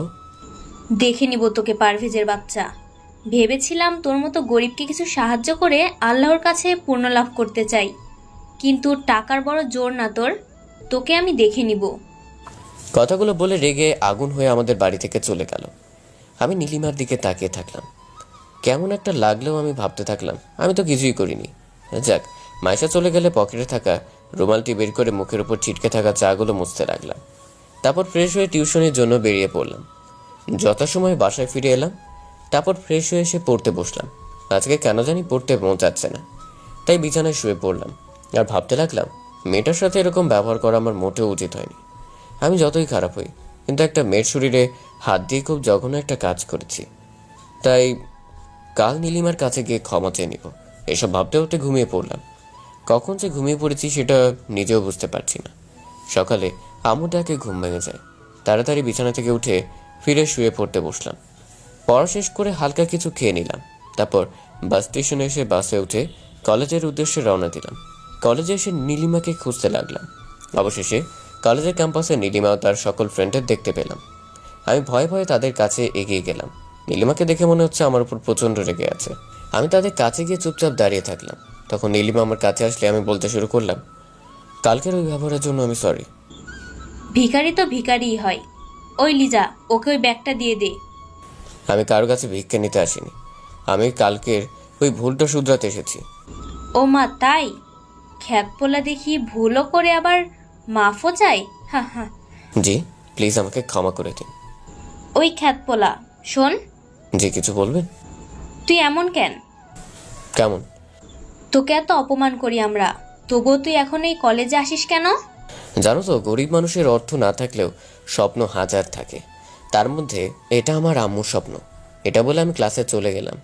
দেখে নিব তোকে পারভেজের বাচ্চা। ভেবেছিলাম তোর মতো গরিবকে কিছু সাহায্য করে আল্লাহর কাছে পূর্ণ লাভ করতে চাই, কিন্তু টাকার বড় জোর না তোর। তোকে আমি দেখে নিব। কথাগুলো বলে রেগে আগুন হয়ে আমাদের বাড়ি থেকে চলে গেল। আমি নীলিমার দিকে তাকিয়ে থাকলাম। কেমন একটা লাগলেও আমি ভাবতে থাকলাম আমি তো কিছুই করিনি। যাক, মাইশা চলে গেলে পকেটে থাকা রুমালটি বের করে মুখের উপর ছিটকে থাকা চাগুলো মুছতে লাগলাম। তারপর ফ্রেশ হয়ে টিউশনের জন্য বেরিয়ে পড়লাম। যথাসময়ে বাসায় ফিরে এলাম। তারপর ফ্রেশ হয়ে এসে পড়তে বসলাম। আজকে কেন জানি পড়তে মন চাচ্ছে না, তাই বিছানায় শুয়ে পড়লাম। আর ভাবতে লাগলাম মেয়েটার সাথে এরকম ব্যবহার করা আমার মোটেও উচিত হয়নি। আমি যতই খারাপ হই, কিন্তু একটা মেয়ের শরীরে হাত দিয়ে খুব জঘন্য একটা কাজ করেছি। তাই কাল নীলিমার কাছে গিয়ে ক্ষমা চেয়ে নিব। এসব ভাবতে ভাবতে ঘুমিয়ে পড়লাম। কখন যে ঘুমিয়ে পড়েছি সেটা নিজেও বুঝতে পারছি না। সকালে আম্মু ডাকে ঘুম ভেঙে যায়। তাড়াতাড়ি বিছানা থেকে উঠে ফিরে শুয়ে পড়তে বসলাম। পড়া শেষ করে হালকা কিছু খেয়ে নিলাম। তারপর বাস স্টেশনে এসে বাসে উঠে কলেজের উদ্দেশ্যে রওনা দিলাম। কলেজে এসে নীলিমাকে খুঁজতে লাগলাম। অবশেষে কলেজের ক্যাম্পাসে নীলিমা ও তার সকল ফ্রেন্ডের দেখতে পেলাম। আমি ভয়ে ভয়ে তাদের কাছে এগিয়ে গেলাম। নীলিমাকে দেখে মনে হচ্ছে আমার উপর প্রচণ্ড রেগে আছে। আমি তাদের কাছে গিয়ে চুপচাপ দাঁড়িয়ে থাকলাম। তখন নীলিমা আমার কাছে আসলে আমি বলতে শুরু করলাম, কালকের ওই ব্যবহারের জন্য আমি সরি। ভিখারি তো ভিখারিই হয়। ওই লিজা, ওকে ওই ব্যাগটা দিয়ে দে। আমি কারো কাছে ভিক্ষা নিতে আসিনি। আমি কালকের ওই ভুলটা শুধরাতে এসেছি। ও মা, তাই? খ্যাতপোলা দেখি ভুলও করে আবার মাফও চাই। হা হা। জি, প্লিজ আমাকে ক্ষমা করে দিন। ওই খ্যাতপোলা, শোন, জি, কিছু বলবেন? তুই এমন কেন? কেমন? তোকে এত অপমান করি আমরা, তবুও তুই এখন এই কলেজে আসিস কেন? জানো তো, গরিব মানুষের অর্থ না থাকলেও স্বপ্ন হাজার থাকে। তার মধ্যে এটা আমার আম্মুর স্বপ্ন। এটা বলে আমি ক্লাসে চলে গেলাম।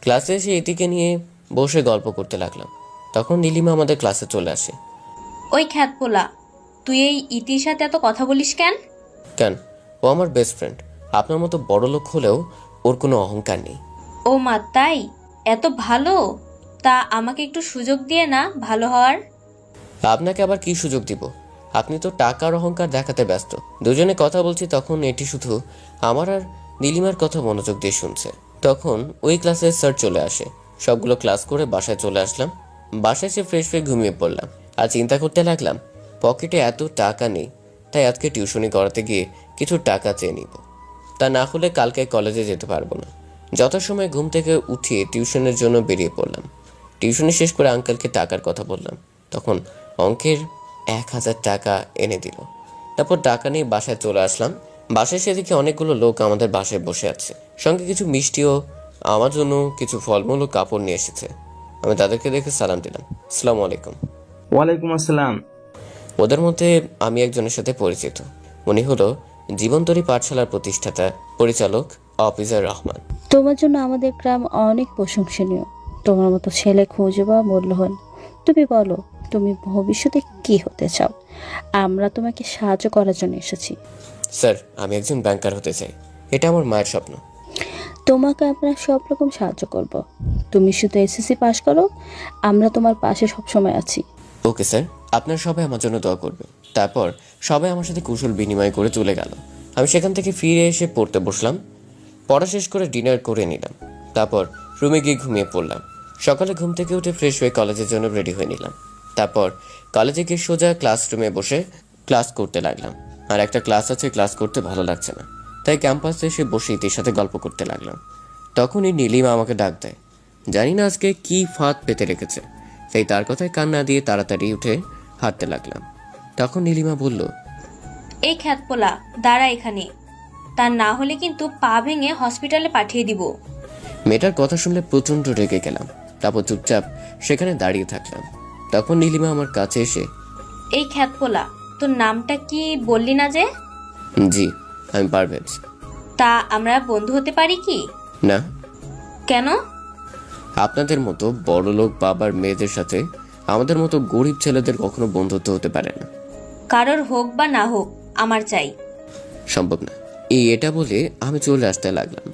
ক্লাসে এসে এটিকে নিয়ে বসে গল্প করতে লাগলাম। তখন নীলিমা আমাদের ক্লাসে চলে আসে। ওই খ্যাতপোলা, তুই এই ইতির সাথে এত কথা বলিস কেন? কেন? ও আমার বেস্ট ফ্রেন্ড। আপনার মতো বড় লোক হলেও ওর কোনো অহংকার নেই। ও মা, তাই? এত ভালো? তা আমাকে একটু সুযোগ দিয়ে না ভালো হওয়ার। আপনাকে আবার কি সুযোগ দিব? আপনি তো টাকার অহংকার দেখাতে ব্যস্ত। দুজনে কথা বলছি, তখন এটি শুধু আমার আর নীলিমার কথা মনোযোগ দিয়ে শুনছে। তখন ওই ক্লাসে স্যার চলে আসে। সবগুলো ক্লাস করে বাসায় চলে আসলাম। বাসায় এসে ফ্রেশ হয়ে ঘুমিয়ে পড়লাম। আর চিন্তা করতে লাগলাম, পকেটে এত টাকা নেই, তাই আজকে টিউশনি করাতে গিয়ে কিছু টাকা চেয়ে নিব। তা না হলে কালকে কলেজে যেতে পারবো না। যথাসময়ে ঘুম থেকে উঠিয়ে টিউশনের জন্য বেরিয়ে পড়লাম। টিউশনি শেষ করে আঙ্কেলকে টাকার কথা বললাম। তখন অঙ্কের 1000 টাকা এনে দিল। তারপর টাকা নিয়ে বাসায় চলে আসলাম। বাসায় এসে দেখি অনেকগুলো লোক আমাদের বাসায় বসে আছে। সঙ্গে কিছু মিষ্টিও, আমার জন্য কিছু ফলমূল ও কাপড় নিয়ে এসেছে। আমি তাদেরকে দেখে সালাম দিলাম, আসসালামু আলাইকুম। ওয়ালাইকুম আসসালাম। ওদের মধ্যে আমি একজনের সাথে পরিচিত। উনি হলো জীবন্তরী পাঠশালার প্রতিষ্ঠাতা পরিচালক অফিসার রহমান। তোমার জন্য আমাদের গ্রাম অনেক প্রশংসনীয়। তোমার মতো ছেলে খুঁজে পাওয়া মূল্যবান। তুমি বলো, তুমি ভবিষ্যতে কি হতে চাও? আমরা তোমাকে সাহায্য করার জন্য এসেছি। স্যার, আমি একজন ব্যাংকার হতে চাই। এটা আমার মায়ের স্বপ্ন। তোমাকে আমরা সব রকম সাহায্য করব। তুমি শুধু এসএসসি পাস করো, আমরা তোমার পাশে সবসময় আছি। ওকে স্যার, আপনার সবাই আমার জন্য দোয়া করবে। তারপর সবাই আমার সাথে কুশল বিনিময় করে চলে গেল। আমি সেখান থেকে ফিরে এসে পড়তে বসলাম। পড়া শেষ করে ডিনার করে নিলাম। তারপর রুমে গিয়ে ঘুমিয়ে পড়লাম। সকালে ঘুম থেকে উঠে ফ্রেশ হয়ে কলেজের জন্য রেডি হয়ে নিলাম। তারপর কলেজে গিয়ে সোজা ক্লাসরুমে বসে ক্লাস করতে লাগলাম। আর একটা ক্লাস আছে, ক্লাস করতে ভালো লাগছে না, তাই ক্যাম্পাসে এসে বসে ইতির সাথে গল্প করতে লাগলাম। তখনই নীলিমা আমাকে ডাক দেয়। জানি না আজকে কি ফাঁদ পেতে রেখেছে, তাই তার কথায় কান না দিয়ে তাড়াতাড়ি উঠে হাঁটতে লাগলাম। তখন নীলিমা বলল, এই খ্যাতপোলা, দাঁড়া এখানে, তা না হলে কিন্তু পা ভেঙে হসপিটালে পাঠিয়ে দিব। মেয়েটার কথা শুনলে প্রচণ্ড রেগে গেলাম। তারপর চুপচাপ সেখানে দাঁড়িয়ে থাকলাম। তখন নীলিমা আমার কাছে এসে, এই খ্যাতপোলা, তোর নামটা কি বললি না যে? জি, আমি পারভেজ। তা আমরা বন্ধু হতে পারি কি? না। কেন? আপনাদের মতো বড় লোক বাবার মেয়েদের সাথে আমাদের মতো গরিব ছেলেদের কখনো বন্ধুত্ব হতে পারে না। কারোর হোক বা না হোক, আমার চাই। সম্ভব না। এটা বলে আমি চলে আসতে লাগলাম।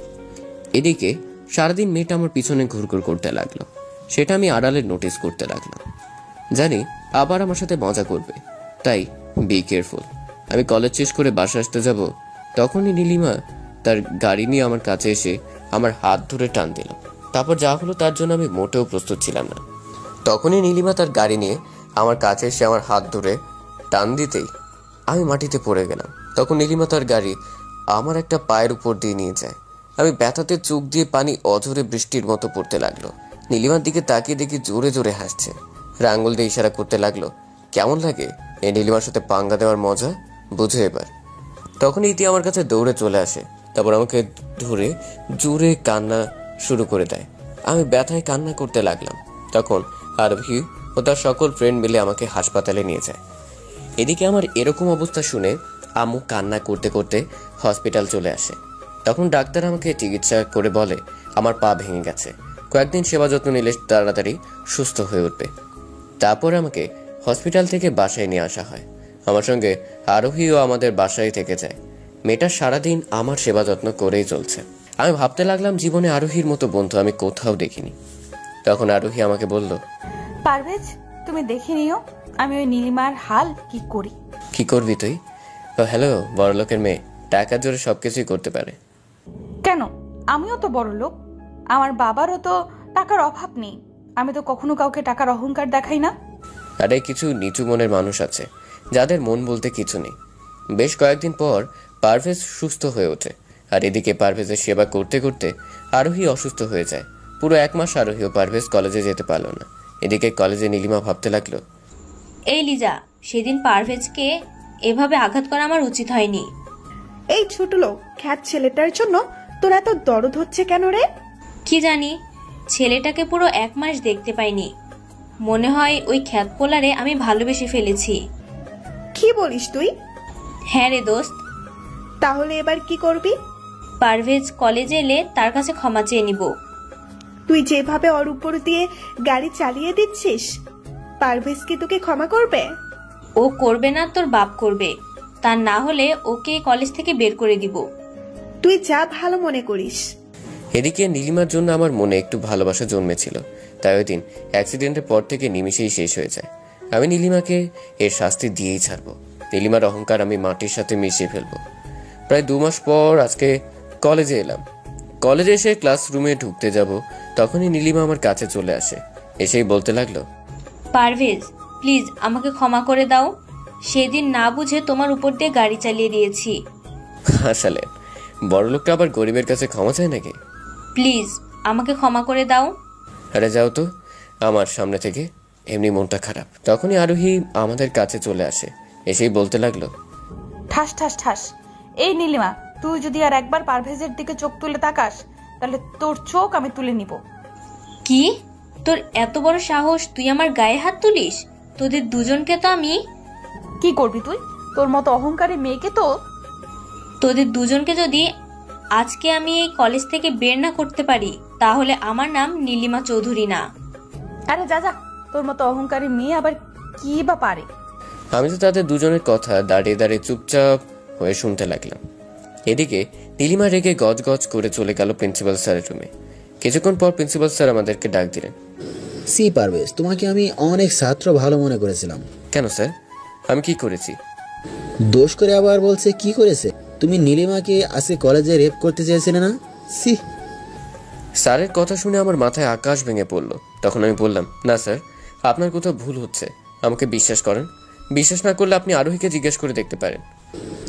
এদিকে সারাদিন মেয়েটা আমার পিছনে ঘুরঘুর করতে লাগলো। সেটা আমি আড়ালে নোটিস করতে লাগলাম। জানি আবার আমার সাথে মজা করবে, তাই বি কেয়ারফুল। আমি কলেজ শেষ করে বাসা আসতে যাব, তখনই নীলিমা তার গাড়ি নিয়ে আমার কাছে এসে আমার হাত ধরে টান দিল। তারপর যা হলো তার জন্য আমি মোটেও প্রস্তুত ছিলাম না। তখনই নীলিমা তার গাড়ি নিয়ে আমার কাছে এসে আমার হাত ধরে টান দিতেই আমি মাটিতে পড়ে গেলাম। তখন নীলিমা তার গাড়ি আমার একটা পায়ের উপর দিয়ে নিয়ে যায়। আমি ব্যথাতে চোখ দিয়ে পানি অঝরে বৃষ্টির মতো পড়তে লাগলো। নীলিমার দিকে তাকিয়ে দেখি জোরে জোরে হাসছে। আঙ্গুল দিয়ে ইশারা করতে লাগলো। কেমন লাগে এই নীলিমার সাথে পাঙ্গা দেওয়ার মজা, বুঝো এবার। তখন ইতি আমার কাছে দৌড়ে চলে আসে। তারপর আমাকে ধরে জোরে কান্না শুরু করে দেয়। আমি ব্যথায় কান্না করতে লাগলাম। তখন আরভি ও তার সকল ফ্রেন্ড মিলে আমাকে হাসপাতালে নিয়ে যায়। এদিকে আমার এরকম অবস্থা শুনে আম্মু কান্না করতে করতে হসপিটাল চলে আসে। তখন ডাক্তার আমাকে চিকিৎসা করে বলে আমার পা ভেঙে গেছে। কয়েকদিন সেবা যত্ন নিলে তাড়াতাড়ি সুস্থ হয়ে উঠবে। তারপর আমাকে হসপিটাল থেকে বাসায় নিয়ে আসা হয়। আমার সঙ্গে আরোহীও আমাদের বাসায় থেকে যায়। মেয়েটা সারাদিন আমার সেবা যত্ন করেই চলছে। আমি ভাবতে লাগলাম জীবনে আরোহীর মতো বন্ধু আমি কোথাও দেখিনি। তখন আরোহী আমাকে বলল, পারভেজ, তুমি দেখে নিও আমি ওই নীলিমার হাল কি করি। কি করবি তুই? ও হ্যালো, বড়লোকের মেয়ে টাকা জোরে সবকিছুই করতে পারে। কেন? আমিও তো বড় লোক, আমার বাবারও তো টাকার অভাব নেই। আমি তো কখনো কাউকে টাকার অহংকার দেখাই না। আরে কিছু নিচু মনের মানুষ আছে যাদের মন বলতে কিছু নেই। বেশ কয়েকদিন পর পারভেজ সুস্থ হয়ে ওঠে, আর এদিকে পারভেজের সেবা করতে করতে আরোহী অসুস্থ হয়ে যায়। পুরো 1 মাস আরোহী ও পারভেজ কলেজে যেতে পারল না। এদিকে কলেজে নীলিমা ভাবতে লাগলো, এই লিজা, সেদিন পারভেজকে এভাবে আঘাত করা আমার উচিত হয়নি। এই ছোট লোক খ্যাত ছেলেটার জন্য তোর এত দরদ হচ্ছে কেন রে? কি জানি, ছেলেটাকে পুরো 1 মাস দেখতে পাইনি। মনে হয় ওই খ্যাত পোলারে আমি ভালোবেসে ফেলেছি। কি বলিস তুই? হ্যাঁ রে দোস্ত। তাহলে এবার কি করবি? পারভেজ কলেজে এলে তার কাছে ক্ষমা চেয়ে নিব। তুই যেভাবে ওর উপর দিয়ে গাড়ি চালিয়ে দিচ্ছিস, পারভেজ কি তোকে ক্ষমা করবে? ও করবে না, তোর বাপ করবে। তা না হলে ওকে কলেজ থেকে বের করে দিব। তুই যা ভালো মনে করিস। এদিকে নীলিমার জন্য আমার মনে একটু ভালোবাসা জন্মেছিল। তাই ওই দিন অ্যাক্সিডেন্টের পর থেকে নিমিষেই শেষ হয়ে যায়। আমি নীলিমাকে এর শাস্তি দিয়েই ছাড়বো। নীলিমার অহংকার আমি মাটির সাথে মিশিয়ে ফেলবো। প্রায় 2 মাস পর আজকে কলেজে এলাম। কলেজে এসে ক্লাসরুমে ঢুকতে যাব, তখনই নীলিমা আমার কাছে চলে আসে। এসেই বলতে লাগলো, পারভেজ প্লিজ আমাকে ক্ষমা করে দাও। সেদিন না বুঝে তোমার উপর দিয়ে গাড়ি চালিয়ে দিয়েছি। হাসালেন, বড়লোকটা আবার গরিবের কাছে ক্ষমা চায় নাকি? প্লিজ আমাকে ক্ষমা করে দাও। আরে যাও তো আমার সামনে থেকে, এমনি মনটা খারাপ। তখনই আরোহী আমাদের কাছে চলে আসে। এসেই বলতে লাগলো, ঠাস ঠাস ঠাস। এই নীলিমা, তুই যদি আর একবার পারভেজের দিকে চোখ তুলে তাকাস, তাহলে তোর চোখ আমি তুলে নিব। কি? তোর এত বড় সাহস, তুই আমার গায়ে হাত তুলিস? তোদের দুজনকে তো আমি কি করবি তুই? তোর মতো অহংকারী মেয়েকে তো তোদের দুজনকে যদি আজকে আমি এই কলেজ থেকে বের না করতে পারি, তাহলে আমার নাম নীলিমা চৌধুরী না। আরে যা যা, তোর মতো অহংকারী মেয়ে আবার কি বা পারে? আমি তো তাদের দুজনের কথা দাঁড়িয়ে দাঁড়িয়ে চুপচাপ হয়ে শুনতে লাগলাম। এদিকে নীলিমা রেগে গজগজ করে চলে গেল প্রিন্সিপাল স্যারের রুমে। কিছুক্ষণ পর প্রিন্সিপাল স্যার আমাদেরকে ডাক দিলেন। সি পারভেজ, তোমাকে আমি অনেক ছাত্র ভালো মনে করেছিলাম। কেন স্যার, আমি কি করেছি? দোষ করে আবার বলছে কি করেছে? তুমি নীলিমাকে আজকে কলেজে রেপ করতে চেয়েছিলে না? সি। স্যারের কথা শুনে আমার মাথায় আকাশ ভেঙে পড়লো। তখন আমি বললাম, না স্যার, আপনার কোথাও ভুল হচ্ছে, আমাকে বিশ্বাস করেন। বিশ্বাস না করলে আপনি আরোহীকে জিজ্ঞেস করে দেখতে পারেন।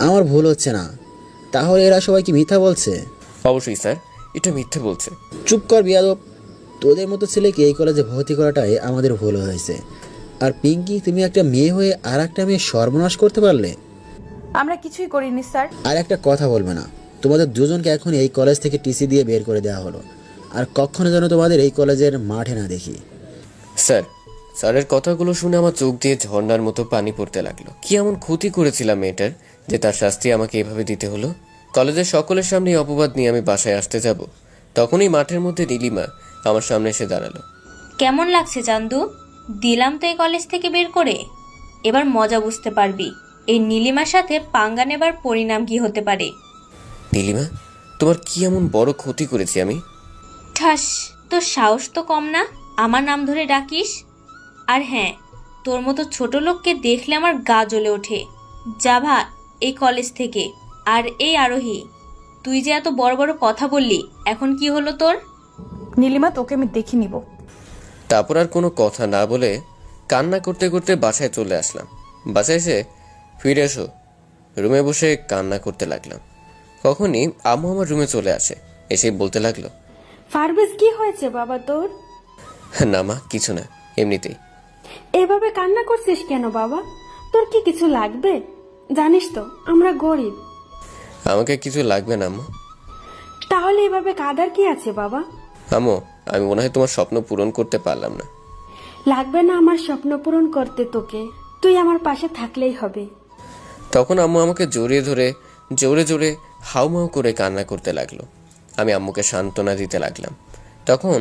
আমার ভুল হচ্ছে না? তাহলে এরা সবাই কি মিথ্যা বলছে? অবশ্যই স্যার, এটা মিথ্যে বলছে। চুপ কর বিয়াদব। তোদের মতো ছেলেকে এই কলেজে ভর্তি করাটাই আমাদের ভুল হয়েছে। আর পিঙ্কি, তুমি একটা মেয়ে হয়ে আর একটা মেয়ে সর্বনাশ করতে পারলে। আমরা কিছুই করিনি স্যার। আর একটা কথা বলবে না। তোমাদের দুজনকে এখন এই কলেজ থেকে টিসি দিয়ে বের করে দেওয়া হলো। আর কখনো যেন তোমাদের এই কলেজের মাঠে না দেখি। স্যার, স্যারের কথাগুলো শুনে আমার চোখ দিয়ে ঝর্ণার মতো পানি পড়তে লাগলো। কি এমন ক্ষতি করেছিলাম মেয়েটার যে তার শাস্তি আমাকে এভাবে দিতে হলো? কলেজের সকলের সামনে এই অপবাদ নিয়ে আমি বাসায় আসতে যাব, তখনই মাঠের মধ্যে নীলিমা আমার সামনে এসে দাঁড়ালো। কেমন লাগছে চান্দু? দিলাম তো এই কলেজ থেকে বের করে। এবার মজা বুঝতে পারবি এই নীলিমার সাথে পাঙ্গা নেবার পরিণাম কি হতে পারে। নীলিমা, তোমার কি এমন বড় ক্ষতি করেছি আমি? ঠাস, তোর সাহস তো কম না আমার নাম ধরে ডাকিস। আর হ্যাঁ, তোর মতো ছোট লোককে দেখলে আমার গা জ্বলে ওঠে। যাভা এই কলেজ থেকে। আর এই আরোহী, তুই যে এত বড় বড় কথা বললি, এখন কি হলো তোর? নীলিমা, তোকে আমি দেখে নিব। তারপর আর কোনো কথা না বলে কান্না করতে করতে বাসায় চলে আসলাম। বাসায় এসে ফিরে এসো রুমে বসে কান্না করতে লাগলাম। কখনই আম্মু আমার রুমে চলে আসে। এসে বলতে লাগলো, পারভেজ, কি হয়েছে বাবা তোর? না মা, কিছু না, এমনিতেই। এভাবে কান্না করছিস কেন বাবা? তোর কি কিছু লাগবে? জানিস তো আমরা গরিব। আমাকে কিছু লাগবে না আম্মু। তাহলে এভাবে কাঁদার কি আছে বাবা? আম্মু, আমি মনে হয় তোমার স্বপ্ন পূরণ করতে পারলাম না। লাগবে না আমার স্বপ্ন পূরণ করতে তোকে, তুই আমার পাশে থাকলেই হবে। তখন আম্মু আমাকে জড়িয়ে ধরে জোরে জোরে হাউমাউ করে কান্না করতে লাগলো। আমি আম্মুকে সান্ত্বনা দিতে লাগলাম। তখন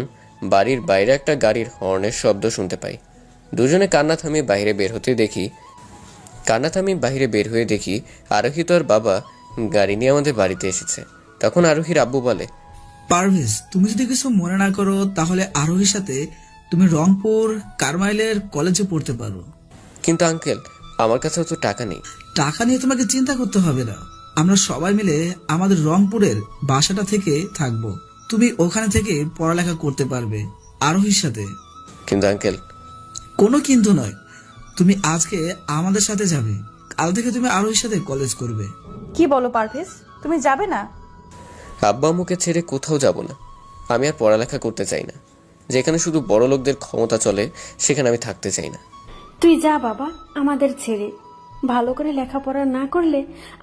বাড়ির বাইরে একটা গাড়ির হর্নের শব্দ শুনতে পাই। দুজনে কান্না থামিয়ে বাইরে বের হয়ে দেখি আরোহী তো আর বাবা গাড়ি নিয়ে আমাদের বাড়িতে এসেছে। তখন আরোহীর আব্বু বলে, পারভেজ, তুমি যদি কিছু মনে না করো তাহলে আরোহীর সাথে তুমি রংপুর কারমাইলের কলেজে পড়তে পারো। কিন্তু আঙ্কেল, আমার কাছেও তো টাকা নেই। টাকা নিয়ে তোমাকে চিন্তা করতে হবে না, আমরা সবাই মিলে আমাদের রংপুরের বাসাটা থেকে থাকবো। তুমি ওখানে থেকে পড়ালেখা করতে পারবে আরোহীর সাথে। কিন্তু আঙ্কেল, কোনো কিন্তু নয়, তুমি আজকে আমাদের সাথে যাবে, কাল থেকে তুমি আরোহীর সাথে কলেজ করবে। কি বলো পারভেজ, তুমি যাবে না? আব্বা আম্মুকে ছেড়ে কোথাও যাব না। আমি আর পড়ালেখা করতে চাই না। যেখানে শুধু বড় লোকদের ক্ষমতা চলে সেখানে আমি থাকতে চাই না। তুই যা বাবা আমাদের ছেড়ে। ভালো করে লেখাপড়া না করলে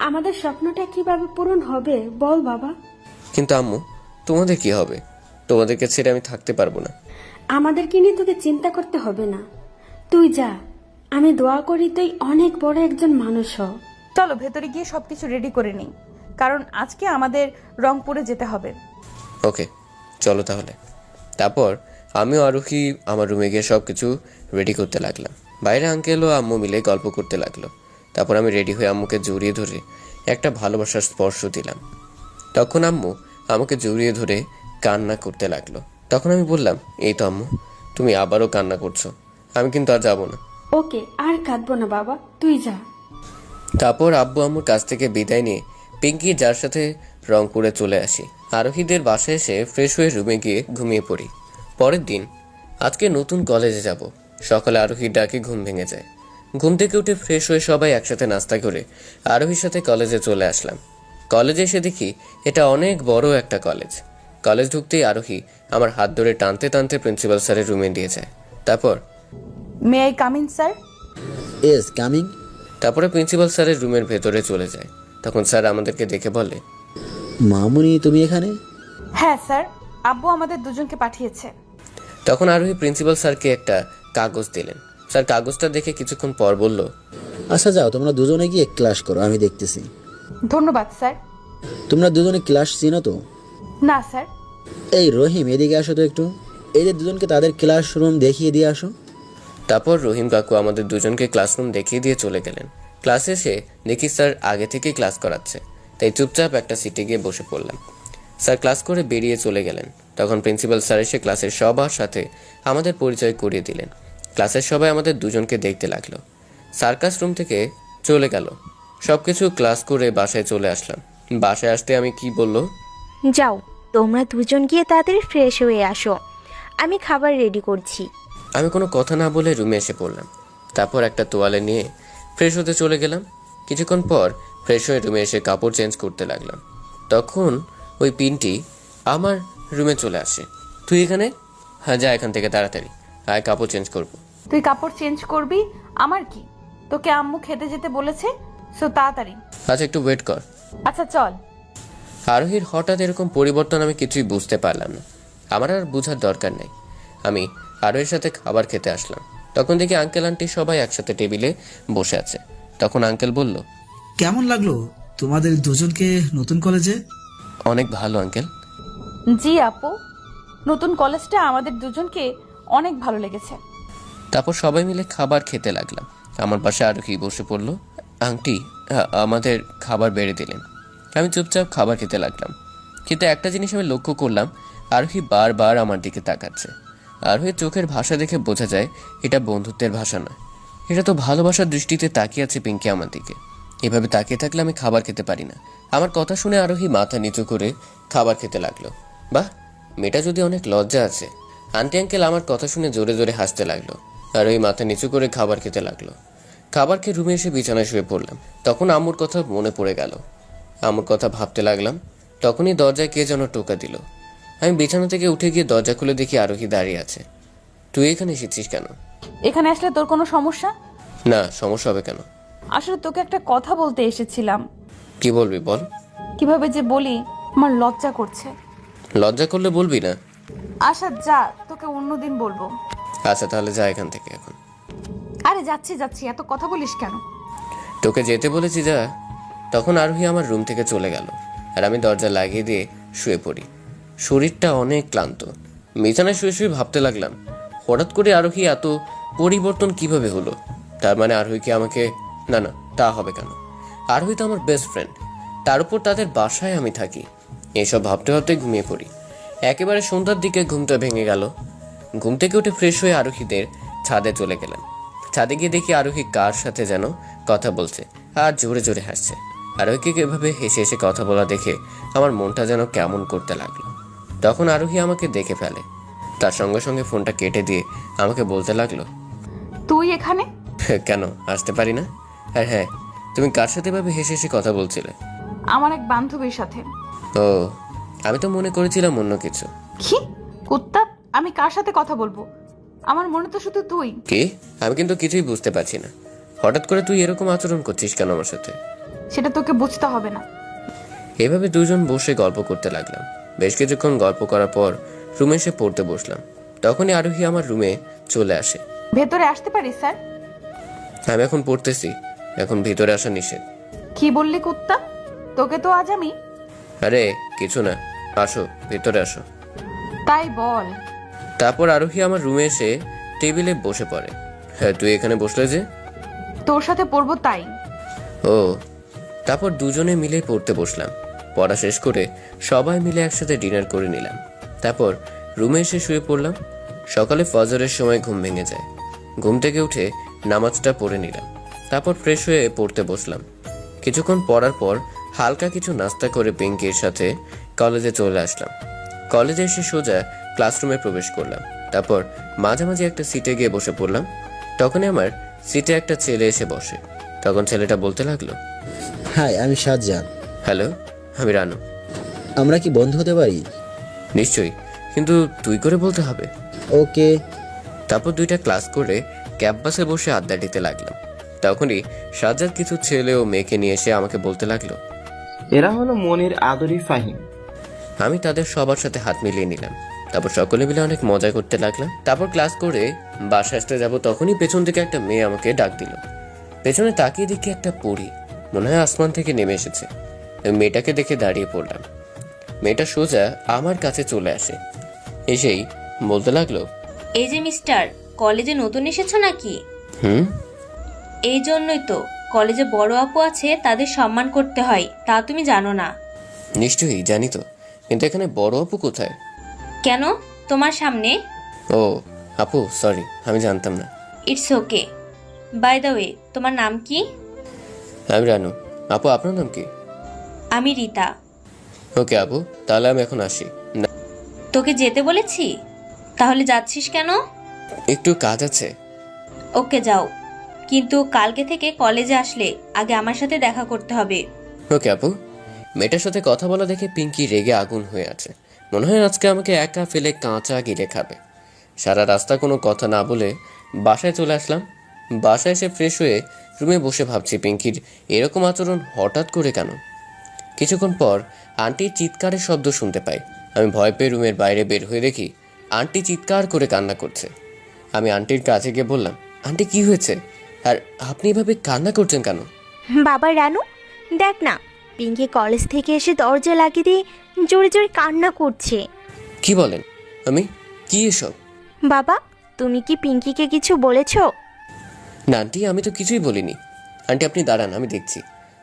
আমাদের স্বপ্নটা কিভাবে পূরণ হবে বল বাবা। কিন্তু আম্মু, তোমাদের কি হবে? তোমাদেরকে ছেড়ে আমি থাকতে পারবো না। আমাদেরকে নিয়ে তোকে চিন্তা করতে হবে না, তুই যা। আমি দোয়া করি তুই অনেক বড় একজন মানুষ হ। চলো ভেতরে গিয়ে সবকিছু রেডি করে নিই, কারণ আজকে আমাদের রংপুরে যেতে হবে। ওকে, চলো তাহলে। তারপর আমিও আরোহী আমার রুমে গিয়ে সব কিছু রেডি করতে লাগলাম। বাইরে আঙ্কেল ও আম্মু মিলে গল্প করতে লাগলো। তারপর আমি রেডি হয়ে আম্মুকে জড়িয়ে ধরে একটা ভালোবাসার স্পর্শ দিলাম। তখন আম্মু আমাকে জড়িয়ে ধরে কান্না করতে লাগলো। তখন আমি বললাম, এই তো আম্মু, তুমি আবারও কান্না করছো, আমি কিন্তু আর যাবো না। ওকে, আর কাঁদবো না বাবা, তুই যা। তারপর আব্বু আম্মুর কাছ থেকে বিদায় নিয়ে পিঙ্কি যার সাথে রংপুরে চলে আসি। আরোহীদের বাসায় এসে ফ্রেশ হয়ে রুমে গিয়ে ঘুমিয়ে পড়ি। পরের দিন, আজকে নতুন কলেজে যাব। সকালে আরোহীর ডাকে ঘুম ভেঙে যায়। ঘুম থেকে উঠে ফ্রেশ হয়ে সবাই একসাথে নাস্তা করে আরোহীর সাথে কলেজে চলে আসলাম। কলেজে এসে দেখি এটা অনেক বড় একটা কলেজ। কলেজ ঢুকতেই আরোহী আমার হাত ধরে টানতে টানতে প্রিন্সিপাল স্যারের রুমে দিয়ে যায়। May I come in sir? Yes coming. তারপরে প্রিন্সিপাল স্যারের রুমের ভেতরে চলে যায়। তখন স্যার আমাদেরকে দেখে বলে, মামুনি তুমি এখানে? হ্যাঁ স্যার, আব্বু আমাদের দুজনকে পাঠিয়েছে। তখন আরোহী প্রিন্সিপাল স্যারকে একটা কাগজ দিলেন। স্যার কাগজটা দেখে কিছুক্ষণ পর বলল, আচ্ছা যাও, তোমরা দুজনে গিয়ে ক্লাস করো, আমি দেখতেছি। ধন্যবাদ স্যার। তোমরা দুজনে ক্লাস চিনো তো? না স্যার। এই রহিম, এদিকে আসো তো একটু। এদের দুজনকে তাদের ক্লাসরুম দেখিয়ে দিয়ে আসো। তারপর রহিম কাকু আমাদের দুজনকে ক্লাসরুম দেখিয়ে দিয়ে চলে গেলেন। ক্লাসে এসে দেখি স্যার আগে থেকেই ক্লাস করাচ্ছে, তাই চুপচাপ একটা সিটে গিয়ে বসে পড়লাম। স্যার ক্লাস করে বেরিয়ে চলে গেলেন। তখন প্রিন্সিপাল স্যার এসে ক্লাসের সবার সাথে আমাদের পরিচয় করিয়ে দিলেন। ক্লাসের সবাই আমাদের দুজনকে দেখতে লাগলো। সার্কাস রুম থেকে চলে গেল। সবকিছু ক্লাস করে বাসায় চলে আসলাম। বাসায় আসতে আমি কি বললো, যাও তোমরা দুজন গিয়ে তাড়াতাড়ি ফ্রেশ হয়ে আসো, আমি খাবার রেডি করছি। আমি কোনো কথা না বলে রুমে এসে পড়লাম। তারপর একটা তোয়ালে নিয়ে ফ্রেশ হতে চলে গেলাম। কিছুক্ষণ পর ফ্রেশ হয়ে রুমে এসে কাপড় চেঞ্জ করতে লাগলাম। তখন ওই পিনটি আমার রুমে চলে আসে। তুই এখানে? হ্যাঁ, যা এখান থেকে তাড়াতাড়ি, আয় কাপড় চেঞ্জ করবো। তুই কাপড় চেঞ্জ করবি? আমার কি, তোকে আম্মু খেতে যেতে বলেছে, সো তাড়াতাড়ি। আচ্ছা একটু ওয়েট কর। আচ্ছা চল। আরোহীর হঠাৎ এরকম পরিবর্তন আমি কিছুই বুঝতে পারলাম না। আমার আর বোঝার দরকার নেই। আমি আরোহীর সাথে খাবার খেতে আসলাম। তখন দেখি আঙ্কেল আন্টি সবাই একসাথে টেবিলে বসে আছে। তখন আঙ্কেল বলল, কেমন লাগলো তোমাদের দুজনকে নতুন কলেজে? অনেক ভালো আঙ্কেল। জি আপু, নতুন কলেজটা আমাদের দুজনকে অনেক ভালো লেগেছে। তারপর সবাই মিলে খাবার খেতে লাগলাম। আমার পাশে আরোহী বসে পড়লো। আন্টি আমাদের খাবার বেড়ে দিলেন। আমি চুপচাপ খাবার খেতে লাগলাম। কিন্তু একটা জিনিস আমি লক্ষ্য করলাম, আরোহী বারবার আমার দিকে তাকাচ্ছে। আরোহীর চোখের ভাষা দেখে বোঝা যায় এটা বন্ধুত্বের ভাষা নয়, এটা তো ভালোবাসার দৃষ্টিতে তাকিয়ে আছে পিঙ্কি আমার দিকে। এভাবে তাকিয়ে থাকলে আমি খাবার খেতে পারি না। আমার কথা শুনে আরোহী মাথা নিচু করে খাবার খেতে লাগলো। বাহ, মেয়েটা যদি অনেক লজ্জা আছে। আন্টি আঙ্কেল আমার কথা শুনে জোরে জোরে হাসতে লাগলো। আরোহী মাথা নিচু করে খাবার খেতে লাগলো। খাবার খেয়ে রুমে এসে বিছানায় শুয়ে পড়লাম। তখন আম্মুর কথা মনে পড়ে গেল। আম্মুর কথা ভাবতে লাগলাম। তখনই দরজায় কে যেন টোকা দিল। আমি বিছানা থেকে উঠে গিয়ে দরজা খুলে দেখি আরোহী দাঁড়িয়ে আছে। তুই এখানে এসেছিস কেন? এখানে আসলে তোর কোনো সমস্যা? না, সমস্যা হবে কেন? আসলে তোকে একটা কথা বলতে এসেছিলাম। কি বলবি বল। কিভাবে যে বলি, আমার লজ্জা করছে। লজ্জা করলে বলবি না? আচ্ছা যা, তোকে অন্যদিন বলবো। আচ্ছা তাহলে যা এখান থেকে এখন। আরে যাচ্ছি যাচ্ছি, এত কথা বলিস কেন? তোকে যেতে বলেছি, যা। তখন আরোহী আমার রুম থেকে চলে গেল আর আমি দরজা লাগিয়ে দিয়ে শুয়ে পড়ি। শরীরটা অনেক ক্লান্ত। বিছানায় শুয়ে শুয়ে ভাবতে লাগলাম, হঠাৎ করে আরোহী এত পরিবর্তন কিভাবে হলো। তার মানে আরোহীকে আমাকে, না না, তা হবে কেন? আরোহী তো আমার বেস্ট ফ্রেন্ড, তার উপর তাদের বাসায় আমি থাকি। এসব ভাবতে ভাবতে ঘুমিয়ে পড়ি। একেবারে সন্ধ্যার দিকে ঘুমটা ভেঙে গেল। ঘুম থেকে উঠে ফ্রেশ হয়ে আরোহীদের ছাদে চলে গেলাম। ছাদে গিয়ে দেখি আরোহী কার সাথে যেন কথা বলছে আর জোরে জোরে হাসছে। আরোহীকে এভাবে হেসে হেসে কথা বলা দেখে আমার মনটা যেন কেমন করতে লাগলো। তখন আরোহী আমাকে দেখে ফেলে। তার সঙ্গে সঙ্গে ফোনটা কেটে দিয়ে আমাকে বলতে লাগলো, তুই এখানে? কেন আসতে পারি না? আর হ্যাঁ, তুমি কার সাথে এভাবে হেসে হেসে কথা বলছিলে? আমার এক বান্ধবীর সাথে। ও, আমি তো মনে করেছিলাম অন্য কিছু। কি কুত্তা, আমি কার সাথে কথা বলবো? আমার মনে তো শুধু তুই। কি? আমি কিন্তু কিছুই বুঝতে পারছি না। হঠাৎ করে তুই এরকম আচরণ করছিস কেন আমার সাথে? সেটা তোকে বুঝতে হবে না। এভাবে দুজন বসে গল্প করতে লাগলাম। বেশ কিছুক্ষণ গল্প করার পর রুমে এসে পড়তে বসলাম। তখনই আরোহী আমার রুমে চলে আসে। ভেতরে আসতে পারি স্যার? আমি এখন পড়তেছি, এখন ভিতরে আসা নিষেধ। কি বললি কুত্তা? তোকে তো আজ আমি। আরে কিছু না, আসো ভিতরে আসো। তাই বল। তারপর আরোহী আমার রুমে এসে টেবিলে বসে পড়ে। হ্যাঁ, তুই এখানে বসলে যে? তোর সাথে পড়বো তাই। ও, তারপর দুজনে মিলে পড়তে বসলাম। পড়া শেষ করে সবাই মিলে একসাথে ডিনার করে নিলাম। তারপর রুমে এসে শুয়ে পড়লাম। সকালে ফজরের সময় ঘুম ভেঙে যায়। ঘুম থেকে উঠে নামাজটা পড়ে নিলাম। তারপর ফ্রেশ হয়ে পড়তে বসলাম। কিছুক্ষণ পড়ার পর হালকা কিছু নাস্তা করে পিঙ্কির সাথে কলেজে চলে আসলাম। কলেজে এসে সোজা ক্লাসরুমে প্রবেশ করলাম। তারপর মাঝামাঝি একটা সিটে গিয়ে বসে পড়লাম। তখনই আমার সিটে একটা ছেলে এসে বসে। তখন ছেলেটা বলতে লাগলো, হাই, আমি শাহজাহান। হ্যালো, আমি রানু। আমরা কি বন্ধু হতে পারি? নিশ্চয়ই, কিন্তু তুই করে বলতে হবে। ওকে। তারপর দুইটা ক্লাস করে ক্যাম্পাসে বসে আড্ডা দিতে লাগলাম। তখনই সাজ্জাদ কিছু ছেলে ও মেয়েকে নিয়ে এসে আমাকে বলতে লাগলো, এরা হলো মনির, আদরি, ফাহিম। আমি তাদের সবার সাথে হাত মিলিয়ে নিলাম। তারপর সকলে মিলে অনেক মজা করতে লাগলাম। তারপর ক্লাস করে বাসায় আসতে যাবো, তখনই পেছন থেকে একটা মেয়ে আমাকে ডাক দিল। পেছনে তাকিয়ে দেখি একটা পরী, মনে হয় আসমান থেকে নেমে এসেছে। মেয়েটাকে দেখে দাঁড়িয়ে পড়লাম। মেয়েটা সোজা আমার কাছে চলে আসে। এসেই বলতে লাগলো, এই যে মিস্টার, কলেজে নতুন এসেছো নাকি? হুম। এই জন্যই তো কলেজে বড় আপু আছে, তাদের সম্মান করতে হয়, তা তুমি জানো না? নিশ্চয়ই জানি তো, কিন্তু এখানে বড় আপু কোথায়? কেন, তোমার সামনে। ও আপু, সরি, আমি জানতাম না। It's okay. By the way, তোমার নাম কি? আমি রানু। আপু, আপনার নাম কি? আমি রীতা। ওকে আপু, তাহলে আমি এখন আসি। না, তোকে যেতে বলেছি? তাহলে যাচ্ছিস কেন? একটু কাজ আছে। ওকে যাও, কিন্তু কালকে থেকে কলেজে আসলে আগে আমার সাথে দেখা করতে হবে। ওকে আপু। মেয়েটার সাথে কথা বলা দেখে পিঙ্কি রেগে আগুন হয়ে আছে। মনে হয় আজকে আমাকে একা ফেলে কাঁচা গিলে খাবে। সারা রাস্তা কোনো কথা না বলে বাসায় চলে আসলাম। বাসায় এসে ফ্রেশ হয়ে রুমে বসে ভাবছি পিঙ্কির এরকম আচরণ হঠাৎ করে কেন। কিছুক্ষণ পর আন্টির চিৎকারের শব্দ শুনতে পাই। আমি ভয় পেয়ে রুমের বাইরে বের হয়ে দেখি আন্টি চিৎকার করে কান্না করছে। আমি আন্টির কাছে গিয়ে বললাম, আন্টি কি হয়েছে, আর আপনি এভাবে কান্না করছেন কেন? বাবা রানু, দেখ না, পিঙ্কি কলেজ থেকে এসে দরজা লাগিয়ে দিয়ে জোরে জোরে কান্না করছে। কি বলেন? আমি কি এসব? বাবা, তুমি কি পিঙ্কিকে কিছু বলেছো? না আন্টি, আমি তো কিছুই বলিনি। আন্টি আপনি দাঁড়ান, আমি দেখছি।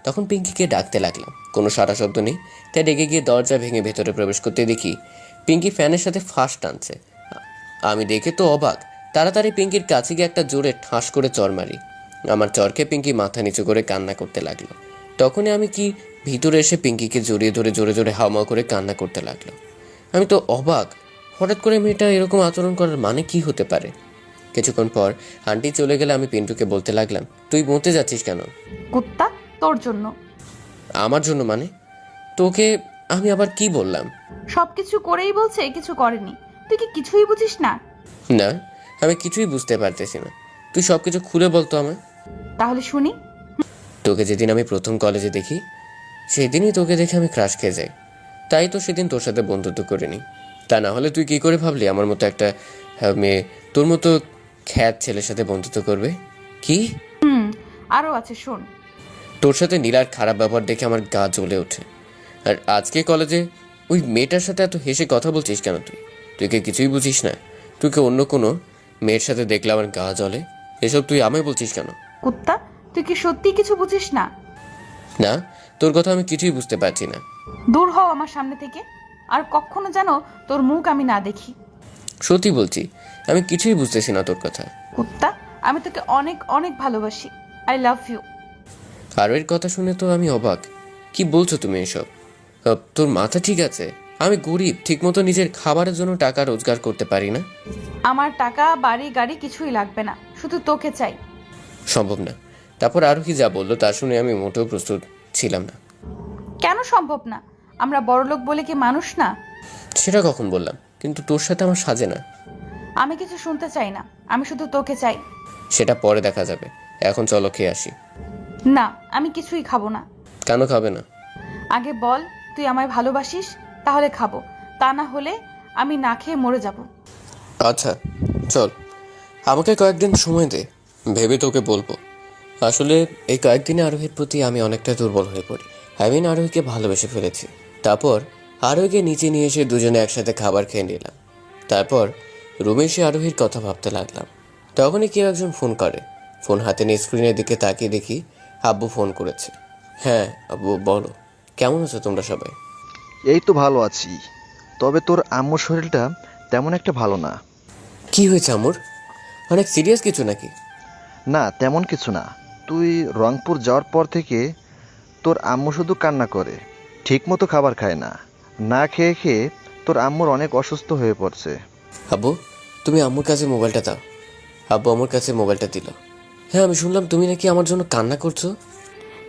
তখন পিঙ্কিকে ডাকতে লাগলাম, কোনো সারা শব্দ নেই। তাই রেগে গিয়ে দরজা ভেঙে ভেতরে প্রবেশ করতে দেখি পিঙ্কি ফ্যানের সাথে ফাঁস টানছে। আমি দেখে তো অবাক। তাড়াতাড়ি পিঙ্কির কাছে গিয়ে একটা জোরে ঠাস করে চর মারি। আমার চরকে পিঙ্কি মাথা নিচু করে কান্না করতে লাগলো। তখনই আমি কি ভিতরে এসে পিঙ্কিকে জড়িয়ে ধরে জোরে জোরে হাওয়া করে কান্না করতে লাগলো। আমি তো অবাক, হঠাৎ করে মেয়েটা এরকম আচরণ করার মানে কি হতে পারে। কিছুক্ষণ পর আন্টি চলে গেলে আমি পিন্টুকে বলতে লাগলাম, তুই বলতে যাচ্ছিস কেন? কুত্তা, তোর জন্য। আমার জন্য মানে? তোকে আমি আবার কি বললাম? সবকিছু করেই বলছে কিছু করেনি। তুই কি কিছুই বুঝিস না? না, আমি কিছুই বুঝতে পারতেছি না। তুই সবকিছু খুলে বলতো আমায়। তাহলে শুনি। তোকে যেদিন আমি প্রথম কলেজে দেখি সেই দিনই তোকে দেখে আমি ক্রাশ খেয়ে যাই। তাই তো সেদিন তোর সাথে বন্ধুত্ব করিনি। তা না হলে তুই কি করে ভাবলি আমার মতো একটা মেয়ে তোর মতো খ্যাত ছেলের সাথে বন্ধুত্ব করবে? কি? আরো আছে, শোন। তোর সাথে নীলার খারাপ ব্যবহার দেখে আমার গা জ্বলে ওঠে। আর আজকে কলেজে ওই মেয়েটার সাথে এত হেসে কথা বলছিস কেন তুই? তুই কি কিছুই বুঝিস না? তুই কি অন্য কোনো মেয়ের সাথে দেখলে আমার গা জ্বলে? এসব তুই আমায় বলছিস কেন? কুত্তা, তুই কি সত্যি কিছু বুঝিস না? না, তোর কথা আমি কিছুই বুঝতে পারছি না। দূর হও আমার সামনে থেকে, আর কখনো যেন তোর মুখ আমি না দেখি। সত্যি বলছি, আমি কিছুই বুঝতেছি না তোর কথা। কুত্তা, আমি তোকে অনেক অনেক ভালোবাসি। I love you. আর এর কথা শুনে তো আমি অবাক। কি বলছো তুমি এসব? তোর মাথা ঠিক আছে? আমি গরিব, ঠিকমতো নিজের খাবারের জন্য টাকা রোজগার করতে পারি না। আমার টাকা, বাড়ি, গাড়ি কিছুই লাগবে না, শুধু তোকে চাই। সম্ভব না। তারপর আরও কি যা বললো তা শুনে আমি মোটেও প্রস্তুত ছিলাম না। কেন সম্ভব না? আমরা বড়লোক বলে কি মানুষ না? সেটা কখন বললাম? কিন্তু তোর সাথে আমার সাজে না। আমি কিছু শুনতে চাই না, আমি শুধু তোকে চাই। সেটা পরে দেখা যাবে, এখন চলো খেয়ে আসি। না, আমি কিছুই খাবো না। কেন খাবে না? আগে বল তুই আমায় ভালোবাসিস, তাহলে খাবো। তা না হলে আমি না খেয়ে মরে যাব। আচ্ছা চল, আমাকে কয়েকদিন সময় দে, ভেবে তোকে বলবো। আসলে এই কয়েকদিনে আরোহীর প্রতি আমি অনেকটা দুর্বল হয়ে পড়ি। আমি আরোহীকে ভালোবেসে ফেলেছি। তারপর আরোহীকে নিচে নিয়ে এসে দুজনে একসাথে খাবার খেয়ে নিলাম। তারপর রুমে এসে আরোহীর কথা ভাবতে লাগলাম। তখনই কেউ একজন ফোন করে। ফোন হাতে নিয়ে স্ক্রিনের দিকে তাকিয়ে দেখি আব্বু ফোন করেছে। হ্যাঁ আব্বু বলো, কেমন আছো তোমরা সবাই? এই তো ভালো আছি, তবে তোর আম্মুর শরীরটা তেমন একটা ভালো না। কি হয়েছে আম্মুর? অনেক সিরিয়াস কিছু নাকি? না তেমন কিছু না, তুই রংপুর যাওয়ার পর থেকে তোর আম্মু শুধু কান্না করে, ঠিকমতো খাবার খায় না, না খেয়ে খেয়ে তোর আম্মুর অনেক অসুস্থ হয়ে পড়ছে। আব্বু তুমি আম্মুর কাছে মোবাইলটা দাও। আব্বু আমার কাছে মোবাইলটা দিল। হ্যাঁ আমি শুনলাম তুমি নাকি আমার জন্য কান্না করছো।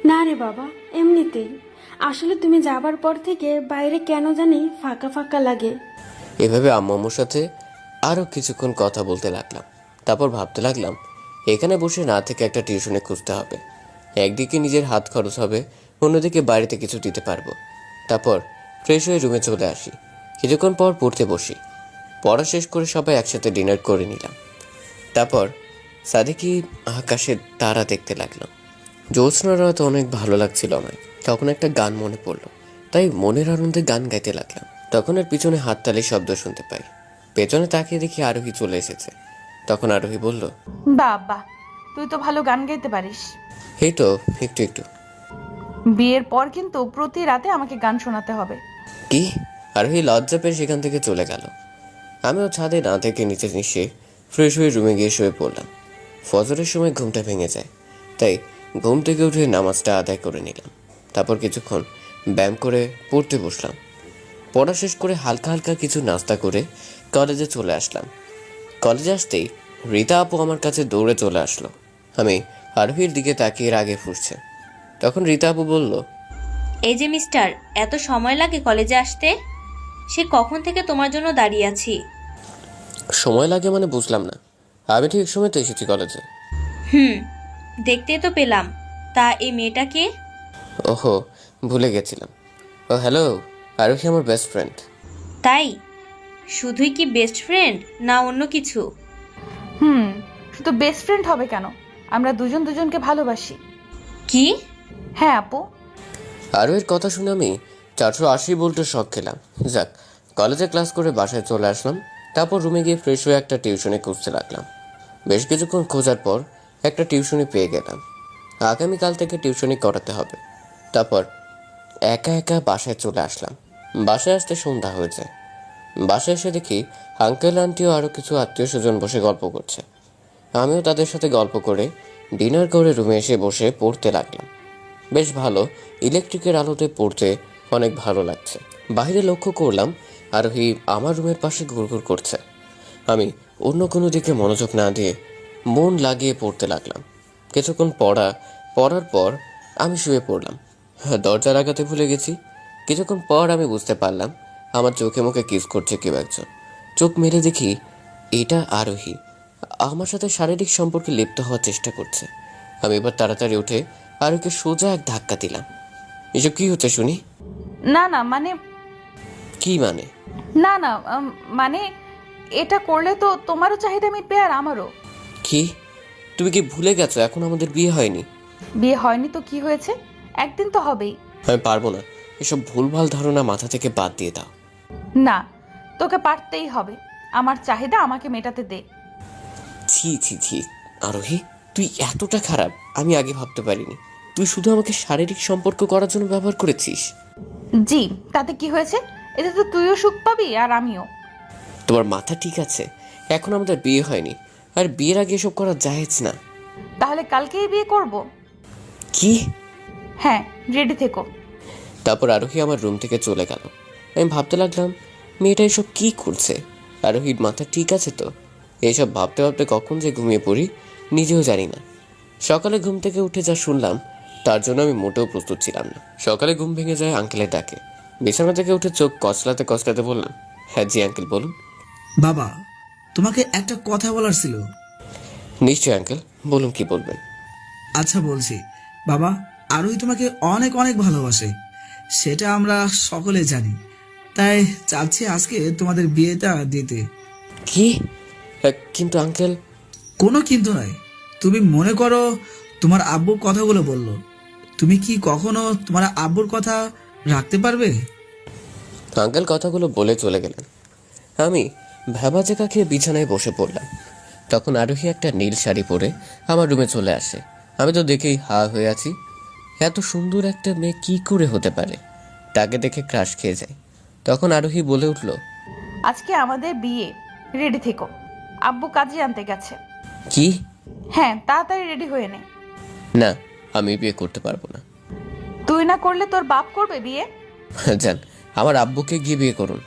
না রে বাবা, এমনিতেই। আসলে তুমি যাবার পর থেকে বাইরে কেন জানি ফাঁকা ফাঁকা লাগে। এভাবে আম্মু আম্মুর সাথে আরও কিছুক্ষণ কথা বলতে লাগলাম। তারপর ভাবতে লাগলাম এখানে বসে না থেকে একটা টিউশনে খুঁজতে হবে। একদিকে নিজের হাত খরচ হবে, অন্যদিকে বাড়িতে কিছু দিতে পারবো। তারপর ফ্রেশ হয়ে রুমে চলে আসি। কিছুক্ষণ পর পড়তে বসি। পড়া শেষ করে সবাই একসাথে ডিনার করে নিলাম। তারপর সাদেকি আকাশের তারা দেখতে লাগলাম। জ্যোৎস্নার রাত অনেক ভালো লাগছিল আমায়। তখন একটা গান মনে পড়লো, তাই মনের আনন্দে গান গাইতে লাগলাম। তখন এর পিছনে হাততালির শব্দ শুনতে পাই। পেছনে তাকিয়ে দেখি আরোহী চলে এসেছে। তখন আরোহী বলল, বাবা, তুই তো ভালো গান গাইতে পারিস। এই তো একটু একটু। বিয়ের পর কিন্তু প্রতি রাতে আমাকে গান শোনাতে হবে। কি? আরোহী লজ্জা পেয়ে সেখান থেকে চলে গেল। আমিও ছাদে না থেকে নিচে এসে ফ্রেশ হয়ে রুমে গিয়ে শুয়ে পড়লাম। ফজরের সময় ঘুমটা ভেঙে যায়, তাই ঘুম থেকে উঠে নামাজটা আদায় করে নিলাম। তারপর কিছুক্ষণ ব্যায়াম করে পড়তে বসলাম। পড়া শেষ করে হালকা হালকা কিছু নাস্তা করে কলেজে চলে আসলাম। কলেজে আসতেই রীতা আপু আমার কাছে দৌড়ে চলে আসলো। আমি আরোহীর দিকে তাকিয়ে রাগে ফুঁসছে। তখন রীতা আপু বলল, এই যে মিস্টার, এত সময় লাগে কলেজে আসতে? সে কখন থেকে তোমার জন্য দাঁড়িয়ে আছি। সময় লাগে মানে বুঝলাম না। আমি ঠিক সময় তো এসেছি কলেজে। দেখতেই তো পেলাম। তা এই মেয়েটা কে? ওহো, ভুলে গেছিলাম। ও হ্যালো, আরোহী আমার বেস্ট ফ্রেন্ড। তাই? শুধুই কি বেস্ট ফ্রেন্ড, না অন্য কিছু? শুধু বেস্ট ফ্রেন্ড হবে কেন? আমরা দুজন দুজনকে ভালোবাসি। কি? হ্যাঁ আপু। আরোহীর কথা শুনে আমি 480 ভোল্টের শক খেলাম। যাক, কলেজে ক্লাস করে বাসায় চলে আসলাম। তারপর রুমে গিয়ে ফ্রেশ হয়ে একটা টিউশনে খুঁজতে লাগলাম। বেশ কিছুক্ষণ খোঁজার পর একটা টিউশনি পেয়ে গেলাম। আগামীকাল থেকে টিউশনি করাতে হবে। তারপর একা একা বাসায় চলে আসলাম। বাসায় আসতে সন্ধ্যা হয়ে যায়। বাসায় এসে দেখি আঙ্কেল আন্টি ও আরও কিছু আত্মীয় স্বজন বসে গল্প করছে। আমিও তাদের সাথে গল্প করে ডিনার করে রুমে এসে বসে পড়তে লাগলাম। বেশ ভালো, ইলেকট্রিকের আলোতে পড়তে অনেক ভালো লাগছে। বাইরে লক্ষ্য করলাম আরোহী আমার রুমের পাশে ঘুরঘুর করছে। আমি অন্য কোনো দিকে মনোযোগ না দিয়ে মন লাগিয়ে পড়তে লাগলাম। কিছুক্ষণ পড়ার পর আমি শুয়ে পড়লাম। দরজা লাগাতে ভুলে গেছি। কিছুক্ষণ পর আমি বুঝতে পারলাম আমার চোখে মুখে কিস করছে কেউ একজন। চোখ মেরে দেখি এটা আরোহী আমার সাথে শারীরিক সম্পর্কে লিপ্ত হওয়ার চেষ্টা করছে। আমি এবার তাড়াতাড়ি উঠে আরোহীকে সোজা এক ধাক্কা দিলাম। এসব কি হচ্ছে শুনি? না না মানে কি মানে? না না মানে এটা করলে তো তোমারও চাহিদা মিটবে আর আমারও। কি? তুমি কি ভুলে গেছো এখন আমাদের বিয়ে হয়নি? বিয়ে হয়নি তো কি হয়েছে, একদিন তো হবেই। আমি পারবো না, এসব ভুলভাল ধারণা মাথা থেকে বাদ দিয়ে দাও। না, তোকে পারতেই হবে। আমার চাহিদা আমাকে মেটাতে দে। ছি ছি ছি আরোহী, তুই এতটা খারাপ আমি আগে ভাবতে পারিনি। তুই শুধু আমাকে শারীরিক সম্পর্ক করার জন্য ব্যবহার করেছিস। জি, তাতে কি হয়েছে? এতে তো তুইও সুখ পাবি আর আমিও। তোমার মাথা ঠিক আছে? এখন আমাদের বিয়ে হয়নি, আর বিয়ের আগে এসব করা জায়েজ না। তাহলে কালকেই বিয়ে করব? কি? হ্যাঁ, রেডি থেকো। তারপর আরোহী আমার রুম থেকে চলে গেল। আমি ভাবতে লাগলাম, মেয়েটা এসব কি করছে? আরোহীর মাথা ঠিক আছে তো? এইসব ভাবতে ভাবতে কখন যে ঘুমিয়ে পড়ি নিজেও জানি না। সকালে ঘুম থেকে উঠে যা শুনলাম তার জন্য আমি মোটেও প্রস্তুত ছিলাম না। সকালে ঘুম ভেঙে যায় আঙ্কেলের ডাকে। বিছানা থেকে উঠে চোখ কচলাতে কচলাতে বললাম, হ্যাঁ জি আঙ্কেল বলুন। বাবা, তোমাকে একটা কথা বলার ছিল। নিশ্চয়ই আঙ্কেল, বলুন কি বলবেন। আচ্ছা বলছি, বাবা, আরোহী তোমাকে অনেক অনেক ভালোবাসে, সেটা আমরা সকলে জানি। তাই চাচ্ছি আজকে তোমাদের বিয়েটা দিতে। কি? কিন্তু আঙ্কেল। কোনো কিন্তু নয়। তুমি মনে করো তোমার আব্বু কথাগুলো বললো, তুমি কি কখনো তোমার আব্বুর কথা রাখতে পারবে? আঙ্কেল কথাগুলো বলে চলে গেলেন। আমি ভ্যাবাজেকা খেয়ে বিছানায় বসে পড়লাম। তখন আরোহী একটা নীল শাড়ি পরে আমার রুমে চলে আসে। আমি তো দেখেই হা হয়ে আছি। এত সুন্দর একটা মেয়ে কি করে হতে পারে? তাকে দেখে ক্রাশ খেয়ে যায়। তখন আরোহী বলে উঠল, আজকে আমাদের বিয়ে, রেডি থেকো। আব্বু কাজে আনতে গেছে। কি? হ্যাঁ, তাড়াতাড়ি রেডি হয়ে নে। না, আমি বিয়ে করতে পারবো না। তুই না করলে তোর বাপ করবে বিয়ে? জান, আমার আব্বুকে গিয়ে বিয়ে করুন।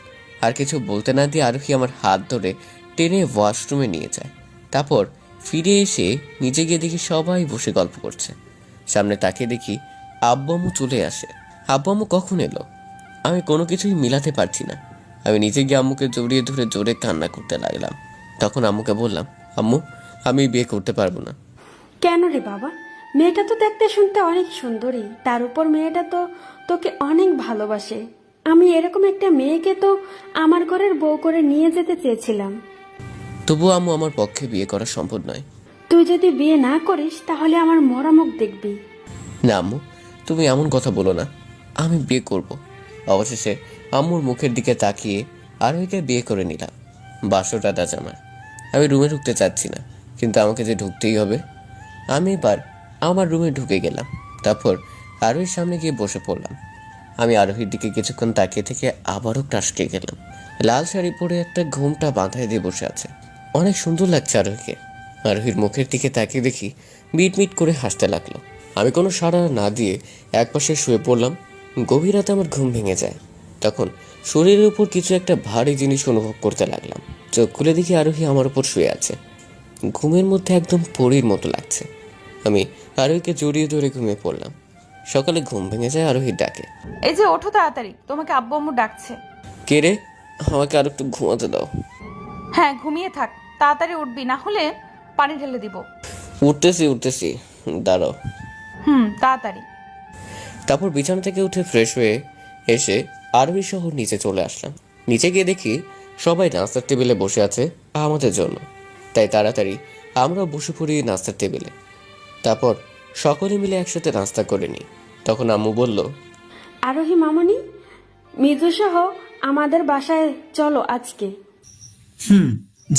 আর কিছু বলতে না দিয়ে আরোহী আমার হাত ধরে টেনে ওয়াশরুমে নিয়ে যায়। তারপর ফিরে এসে নিচে গিয়ে দেখি সবাই বসে গল্প করছে। সামনে তাকিয়ে দেখি আব্বু আম্মু চলে আসে। আব্বু আম্মু কখন এলো আমি কোনো কিছুই মিলাতে পারছি না। আমি নিচে গিয়ে আম্মুকে জড়িয়ে ধরে জোরে কান্না করতে লাগলাম। তখন আম্মুকে বললাম, আম্মু আমি বিয়ে করতে পারবো না। কেন রে বাবা? মেয়েটা তো দেখতে শুনতে অনেক সুন্দরী, তার উপর মেয়েটা তো তোকে অনেক ভালোবাসে। আমি এরকম একটা মেয়েকে তো আমার ঘরের বউ করে নিয়ে যেতে চেয়েছিলাম। তবুও আম্মু আমার পক্ষে বিয়ে করা সম্ভব নয়। তুই যদি বিয়ে না করিস তাহলে আমার মরা মুখ দেখবি। না আম্মু, তুমি এমন কথা বলো না, আমি বিয়ে করব। অবশেষে আম্মুর মুখের দিকে তাকিয়ে আরোহীকে বিয়ে করে নিলাম। বাসরটা আজ আমার। আমি রুমে ঢুকতে চাচ্ছি না, কিন্তু আমাকে যে ঢুকতেই হবে। আমি এবার আমার রুমে ঢুকে গেলাম। তারপর আরোহীর সামনে গিয়ে বসে পড়লাম। আমি আরোহীর দিকে কিছুক্ষণ তাকিয়ে থেকে আবারও টাসকে গেলাম। লাল শাড়ি পরে একটা ঘুমটা বাঁধায় দিয়ে বসে আছে। অনেক সুন্দর লাগছে আরোহীকে। আরোহীর মুখের দিকে তাকিয়ে দেখি মিট মিট করে হাসতে লাগলো। আমি কোনো সাড়া না দিয়ে একপাশে শুয়ে পড়লাম। গভীর রাতে আমার ঘুম ভেঙে যায়। তখন শরীরের উপর কিছু একটা ভারী জিনিস অনুভব করতে লাগলাম। চোখ খুলে দেখি আরোহী আমার উপর শুয়ে আছে। ঘুমের মধ্যে একদম পরীর মতো লাগছে। আমি আরোহীকে জড়িয়ে ধরে ঘুমিয়ে পড়লাম। সকালে ঘুম ভেঙে যায় আরোহীর ডাকে। এই যে ওঠো তাড়াতাড়ি, তোমাকে আব্বু আম্মু ডাকছে। কে রে? আমাকে আর একটু ঘুমাতে দাও। হ্যাঁ, ঘুমিয়ে থাক, তাড়াতাড়ি উঠবি, না হলে পানি ঢেলে দিব। উঠতেছি, দাঁড়াও। তাড়াতাড়ি। তারপর বিছানা থেকে উঠে ফ্রেশ হয়ে এসে আরোহী সহ নিচে চলে আসলাম। নিচে গিয়ে দেখি সবাই নাস্তার টেবিলে বসে আছে আমাদের জন্য। তাই তাড়াতাড়ি আমরা বসে পড়ি নাস্তার টেবিলে। তারপর সকলে মিলে একসাথে নাস্তা করে নিই। তখন আম্মু বলল, আরোহী মামনি, মিজু সহ আমাদের বাসায় চলো আজকে।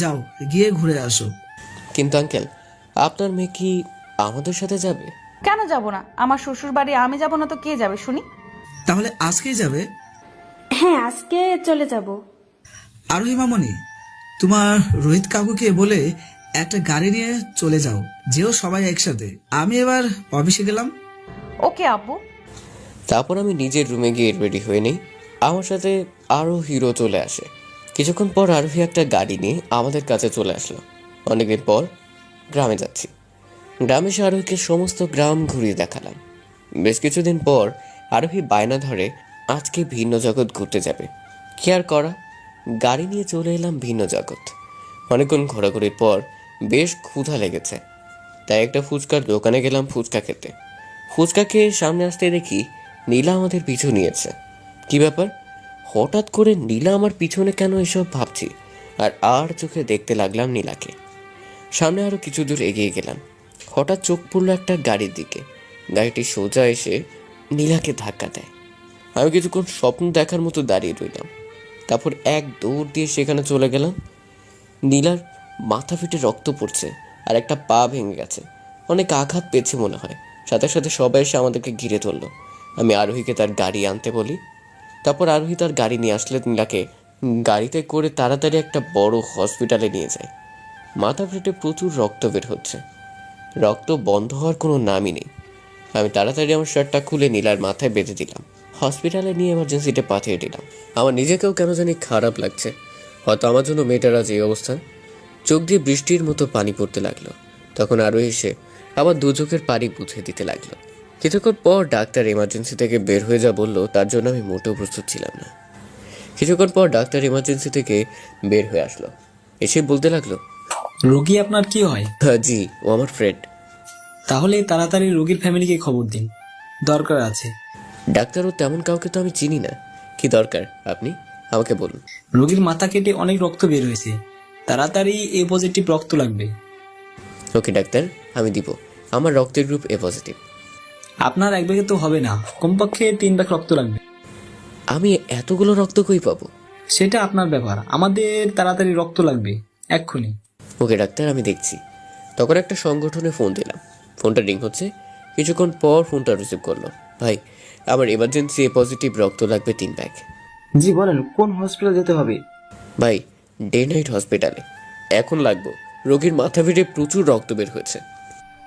যাও, গিয়ে ঘুরে আসো। কিন্তু আঙ্কেল, আপনার মেয়ে কি আমাদের সাথে যাবে? কেন যাব না? আমার শ্বশুর বাড়ি আমি যাব না তো কে যাবে শুনি? তাহলে আজকেই যাবে? হ্যাঁ, আজকে চলে যাব। আরোহী মামনি, তোমার রোহিত কাকুকে বলে একটা গাড়ি নিয়ে চলে যাও, যেও সবাই একসাথে। আমি এবার অফিসে গেলাম। ওকে আব্বু। তারপর আমি নিজের রুমে গিয়ে রেডি হয়ে নিই। আমার সাথে আরও হিরো চলে আসে। কিছুক্ষণ পর আরোহী একটা গাড়ি নিয়ে আমাদের কাছে চলে আসলো। অনেকদিন পর গ্রামে যাচ্ছি। গ্রামে এসে আরোহীকে সমস্ত গ্রাম ঘুরিয়ে দেখালাম। বেশ কিছুদিন পর আরোহী বায়না ধরে আজকে ভিন্ন জগৎ ঘুরতে যাবে। কি আর করা, গাড়ি নিয়ে চলে এলাম ভিন্ন জগৎ। অনেকক্ষণ ঘোরাঘুরির পর বেশ ক্ষুধা লেগেছে, তাই একটা ফুচকার দোকানে গেলাম ফুচকা খেতে। ফুচকা খেয়ে সামনে আসতে দেখি নীলা আমাদের পিছু নিয়েছে। কি ব্যাপার, হঠাৎ করে নীলা আমার পিছনে কেন এসব ভাবছি। আর চোখে দেখতে লাগলাম নীলাকে। সামনে আরো কিছু দূর এগিয়ে গেলাম। হঠাৎ চোখ পড়লো একটা গাড়ির দিকে। গাড়িটি সোজা এসে নীলাকে ধাক্কা দেয়। আমি কিছুক্ষণ স্বপ্ন দেখার মতো দাঁড়িয়ে রইলাম। তারপর এক দৌড় দিয়ে সেখানে চলে গেলাম। নীলার মাথা ফেটে রক্ত পড়ছে আর একটা পা ভেঙে গেছে, অনেক আঘাত পেয়েছে মনে হয়। সাথে সাথে সবাই এসে আমাদেরকে ঘিরে ধরলো। আমি আরোহীকে তার গাড়ি আনতে বলি। তারপর আরোহী তার গাড়ি নিয়ে আসলে নীলাকে গাড়িতে করে তাড়াতাড়ি একটা বড় হসপিটালে নিয়ে যায়। মাথা ফেটে প্রচুর রক্ত বের হচ্ছে, রক্ত বন্ধ হওয়ার কোনো নামই নেই। আমি তাড়াতাড়ি আমার শার্টটা খুলে নীলার মাথায় বেঁধে দিলাম, হসপিটালে নিয়ে এমার্জেন্সিতে পাঠিয়ে দিলাম। আমার নিজেকেও কেন জানি খারাপ লাগছে, হয়তো আমার জন্য মেয়েটার আজ এই অবস্থা। চোখ দিয়ে বৃষ্টির মতো পানি পড়তে লাগলো। তখন আরও এসে আবার দু চোখের পানি বুঝে দিতে লাগলো। কিছুক্ষণ পর ডাক্তার এমার্জেন্সি থেকে বের হয়ে যা বললো, তার জন্য আমি মোটেও প্রস্তুত ছিলাম না। কিছুক্ষণ পর ডাক্তার এমার্জেন্সি থেকে বের হয়ে আসলো, এসে বলতে লাগলো, রোগী আপনার কি হয়? জি, ও আমার ফ্রেন্ড। তাহলে তাড়াতাড়ি রোগীর ফ্যামিলিকে খবর দিন, দরকার আছে। ডাক্তার, ও তেমন কাউকে তো আমি চিনি না, কি দরকার আপনি আমাকে বলুন। রোগীর মাথা কেটে অনেক রক্ত বের হয়েছে, তাড়াতাড়ি এ পজিটিভ রক্ত লাগবে। ওকে ডাক্তার, আমি দিব। আমার রক্তের গ্রুপ এ পজিটিভ। আপনার এক ব্যাগে তো হবে না, কমপক্ষে 3 ব্যাগ রক্ত লাগবে। আমি এতগুলো রক্ত কই পাবো? সেটা আপনার ব্যাপার, আমাদের তাড়াতাড়ি রক্ত লাগবে এক্ষুনি। ওকে ডাক্তার, আমি দেখছি। তখন একটা সংগঠনে ফোন দিলাম, ফোনটা রিং হচ্ছে। কিছুক্ষণ পর ফোনটা রিসিভ করলো। ভাই, আমার এমার্জেন্সি এ পজিটিভ রক্ত লাগবে 3 ব্যাগ। জি বলেন, কোন হসপিটাল যেতে হবে? ভাই, ডে নাইট হসপিটালে এখন লাগবো। রোগীর মাথা ফেটে প্রচুর রক্ত বের হয়েছে।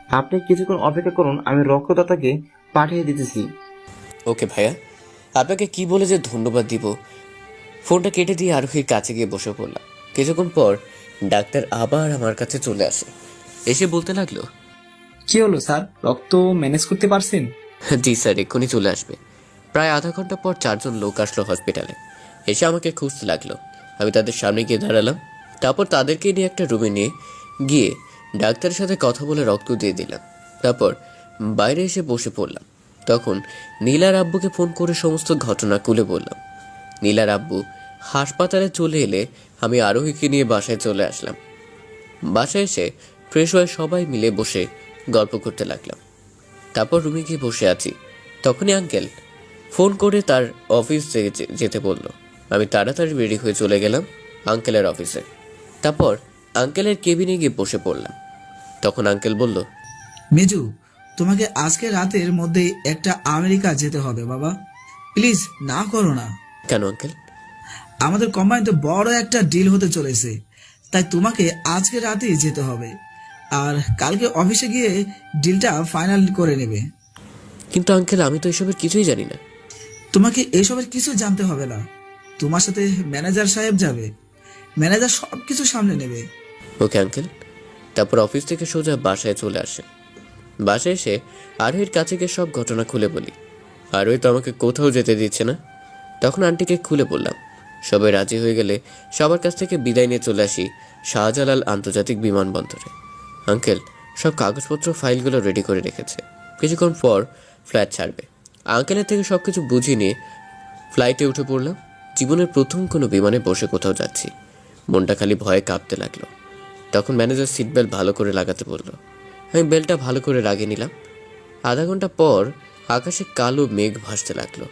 আপনি কিছুক্ষণ অপেক্ষা করুন, আমি রক্তদাতাকে পাঠিয়ে দিতেছি। ওকে ভাইয়া, আপনাকে কি বলে যে ধন্যবাদ দিব। ফোনটা কেটে দিয়ে আরোহীর কাছে গিয়ে বসে পড়লাম। কিছুক্ষণ পর ডাক্তার আবার আমার কাছে চলে আসে, এসে বলতে লাগলো, কি হলো স্যার, রক্ত ম্যানেজ করতে পারছেন? জি স্যার, এক্ষুনি চলে আসবে। প্রায় আধা ঘন্টা পর 4 জন লোক আসলো হসপিটালে, এসে আমাকে খুঁজতে লাগলো। আমি তাদের সামনে গিয়ে দাঁড়ালাম। তারপর তাদেরকে নিয়ে একটা রুমে নিয়ে গিয়ে ডাক্তারের সাথে কথা বলে রক্ত দিয়ে দিলাম। তারপর বাইরে এসে বসে পড়লাম। তখন নীলার আব্বুকে ফোন করে সমস্ত ঘটনা খুলে বললাম। নীলার আব্বু হাসপাতালে চলে এলে আমি আরোহীকে নিয়ে বাসায় চলে আসলাম। বাসায় এসে ফ্রেশ হয়ে সবাই মিলে বসে গল্প করতে লাগলাম। তারপর রুমে গিয়ে বসে আছি, তখনই আঙ্কেল ফোন করে তার অফিস যেতে বলল। আমি তাড়াতাড়ি রেডি হয়ে চলে গেলাম আঙ্কেলের অফিসে। তারপর আঙ্কেলের কেবিনে গিয়ে বসে পড়লাম। তখন আঙ্কেল বলল, মেজু, তোমাকে আজকে রাতের মধ্যে একটা আমেরিকা যেতে হবে বাবা, প্লিজ না করো না। কেন আঙ্কেল? আমাদের কোম্পানিতে বড় একটা ডিল হতে চলেছে, তাই তোমাকে আজকে রাতেই যেতে হবে, আর কালকে অফিসে গিয়ে ডিলটা ফাইনাল করে নেবে। কিন্তু আঙ্কেল, আমি তো এসবের কিছুই জানি না। তোমাকে এসবের কিছু জানতে হবে না, তোমার সাথে ম্যানেজার সাহেব যাবে, ম্যানেজার সবকিছু সামলে নেবে। Okay uncle. তারপর অফিস থেকে সোজা বাসায় চলে আসে। বাসায় এসে আরোহীর কাছে গিয়ে সব ঘটনা খুলে বলি। আরোহী তো আমাকে কোথাও যেতে দিচ্ছে না। তখন আন্টিকে খুলে বললাম। সবাই রাজি হয়ে গেলে সবার কাছ থেকে বিদায় নিয়ে চলে আসি শাহজালাল আন্তর্জাতিক বিমানবন্দরে। আঙ্কেল সব কাগজপত্র ফাইলগুলো রেডি করে রেখেছে, কিছুক্ষণ পর ফ্লাইট ছাড়বে। আঙ্কেলের থেকে সব কিছু বুঝিয়ে নিয়ে ফ্লাইটে উঠে পড়লাম। জীবনের প্রথম কোনো বিমানে বসে কোথাও যাচ্ছি, মনটা খালি ভয়ে কাঁপতে লাগলো। তখন ম্যানেজার সিট বেল্ট ভালো করে লাগাতে বলল। আমি বেল্টটা ভালো করে লাগিয়ে নিলাম। আধা ঘন্টা পর আকাশে কালো মেঘ ভাসতে লাগলো।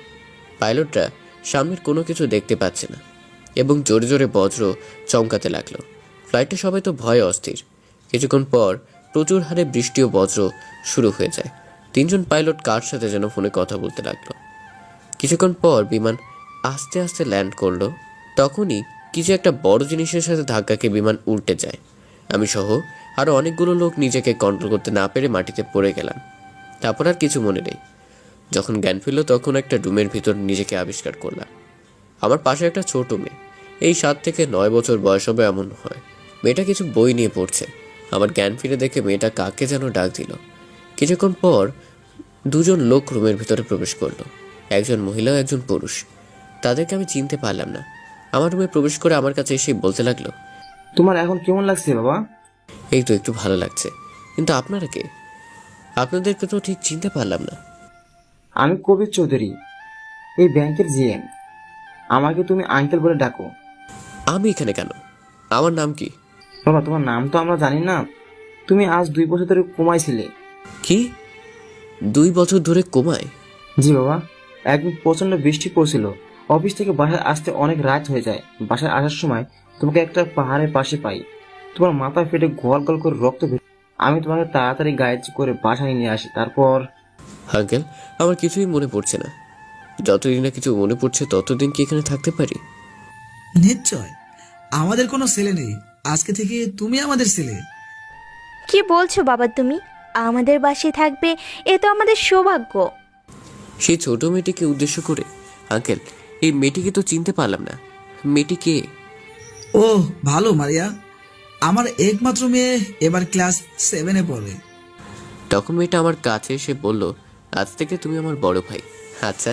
পাইলটরা সামনের কোনো কিছু দেখতে পাচ্ছে না এবং জোরে জোরে বজ্র চমকাতে লাগলো। ফ্লাইটে সবাই তো ভয়ে অস্থির। কিছুক্ষণ পর প্রচুর হারে বৃষ্টি ও বজ্র শুরু হয়ে যায়। 3 জন পাইলট কার সাথে যেন ফোনে কথা বলতে লাগলো। কিছুক্ষণ পর বিমান আস্তে আস্তে ল্যান্ড করলো। তখনই কিছু একটা বড় জিনিসের সাথে ধাক্কাকে বিমান উল্টে যায়। আমি সহ আরও অনেকগুলো লোক নিজেকে কন্ট্রোল করতে না পেরে মাটিতে পড়ে গেলাম। তারপর আর কিছু মনে নেই। যখন জ্ঞান ফিরল তখন একটা রুমের ভিতর নিজেকে আবিষ্কার করলাম। আমার পাশে একটা ছোট মেয়ে, এই 7 থেকে 9 বছর বয়স হবে এমন হয়। মেয়েটা কিছু বই নিয়ে পড়ছে। আমার জ্ঞান ফিরে দেখে মেয়েটা কাকে যেন ডাক দিল। কিছুক্ষণ পর 2 জন লোক রুমের ভিতরে প্রবেশ করলো, একজন মহিলা ও একজন পুরুষ। তাদেরকে আমি চিনতে পারলাম না। আমার রুমে প্রবেশ করে আমার কাছে এসে বলতে লাগলো, তোমার এখন কেমন লাগছে বাবা? এই তো একটু ভালো লাগছে, কিন্তু আপনারা কে? আপনাদেরকে তো ঠিক চিনতে পারলাম না। আমি কবির চৌধুরী, এই ব্যাংকের জিএম। আমাকে তুমি আঙ্কেল বলে ডাকো। আমি এখানে কেন? আমার নাম কি? বাবা, তোমার নাম তো আমরা জানি না। তুমি আজ 2 বছর ধরে কোমায় ছিলে। কি 2 বছর ধরে কোমায়? জি বাবা, একদিন প্রচন্ড বৃষ্টি পড়ছিল, অফিস থেকে বাসায় আসতে অনেক রাত হয়ে যায়। বাসায় আসার সময় তোমাকে একটা পাহাড়ের পাশে পাই। তোমার মাথা ফেটে গল গল করে রক্ত বের। আমি তোমাকে তাড়াতাড়ি গাইড করে বাসায় নিয়ে আসি। তারপর আঙ্কেল, আমার কিছুই মনে পড়ছে না। যতদিন না কিছু মনে পড়ছে ততদিন কি এখানে থাকতে পারি? নিশ্চয়, আমাদের কোনো ছেলে নেই, আজকে থেকে তুমি আমাদের ছেলে। কি বলছো বাবা তুমি? আমাদের বাসায় থাকবে, এ তো আমাদের সৌভাগ্য। সেই ছোট মেয়েটিকে উদ্দেশ্য করে, আঙ্কেল এই মেয়েটিকে তো চিনতে পারলাম না। মেয়েটি কে? ও ভালো মারিয়া, আমার একমাত্র মেয়ে, এবার ক্লাস 7-এ পড়ে। তখন মেয়েটা আমার কাছে এসে বলল, আজ থেকে তুমি আমার বড় ভাই। আচ্ছা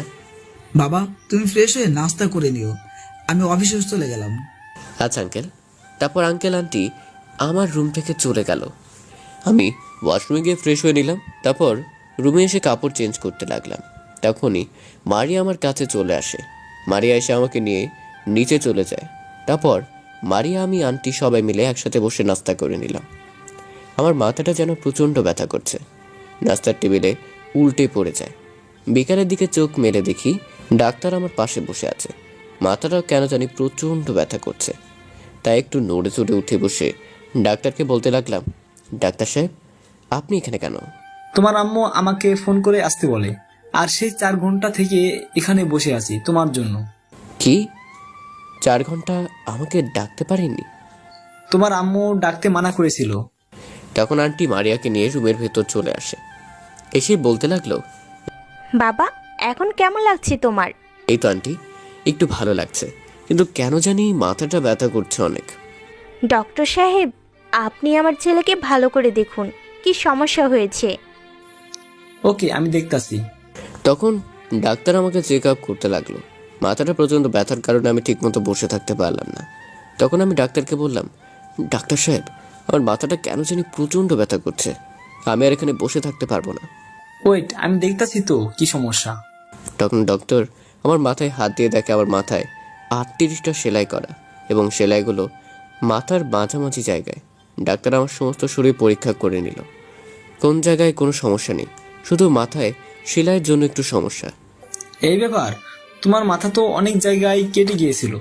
বাবা, তুমি ফ্রেশ হয়ে নাস্তা করে নিও, আমি অফিসে চলে গেলাম। আচ্ছা আঙ্কেল। তারপর আঙ্কেল আন্টি আমার রুম থেকে চলে গেল। আমি ওয়াশরুমে গিয়ে ফ্রেশ হয়ে নিলাম। তারপর রুমে এসে কাপড় চেঞ্জ করতে লাগলাম। তখনই মারিয়া আমার কাছে চলে আসে। মারিয়া এসে আমাকে নিয়ে নিচে চলে যায়। তারপর মারিয়া, আমি, আন্টি সবাই মিলে একসাথে বসে নাস্তা করে নিলাম। আমার মাথাটা যেন প্রচণ্ড ব্যথা করছে। নাস্তার টেবিলে উল্টে পড়ে যায়। বিকালের দিকে চোখ মেলে দেখি ডাক্তার আমার পাশে বসে আছে। মাথাটাও কেন জানি প্রচণ্ড ব্যথা করছে। তাই একটু নড়ে চড়ে উঠে বসে ডাক্তারকে বলতে লাগলাম, ডাক্তার সাহেব আপনি এখানে কেন? তোমার আম্মু আমাকে ফোন করে আসতে বলে, আর সেই 4 ঘন্টা থেকে এখানে বসে আছি তোমার জন্য। কি 4 ঘন্টা আমাকে ডাকতে পারেননি? তোমার আম্মু ডাকতে মানা করেছিল। তখন আন্টি মারিয়াকে নিয়ে রুমের ভেতর চলে আসে। এসে বলতে লাগলো, বাবা এখন কেমন লাগছে তোমার? এই তো আন্টি, একটু ভালো লাগছে, কিন্তু কেন জানি মাথাটা ব্যথা করছে অনেক। ডক্টর সাহেব, আপনি আমার ছেলেকে ভালো করে দেখুন, কি সমস্যা হয়েছে। ওকে, আমি দেখতাছি। তখন ডাক্তার আমাকে চেক আপ করতে লাগলো। মাথাটা প্রচণ্ড ব্যথার কারণে আমি ঠিকমতো বসে থাকতে পারলাম না। তখন আমি ডাক্তারকে বললাম, ডাক্তার সাহেব আমার মাথাটা কেন জানি প্রচণ্ড ব্যথা করছে, আমি আর এখানে বসে থাকতে পারবো না। ওয়েট, আমি দেখতাছি তো কি সমস্যা। তখন ডক্টর আমার মাথায় হাত দিয়ে দেখে আমার মাথায় 38টা সেলাই করা, এবং সেলাইগুলো মাথার মাঝামাঝি জায়গায়। ডাক্তার আমার সমস্ত শরীর পরীক্ষা করে নিল। কোন জায়গায় কোনো সমস্যা নেই, শুধু মাথায় সেলাইয়ের জন্য একটু সমস্যা। এই ব্যাপার, তোমার মাথা তো অনেক জায়গায় কেটে গিয়েছিল,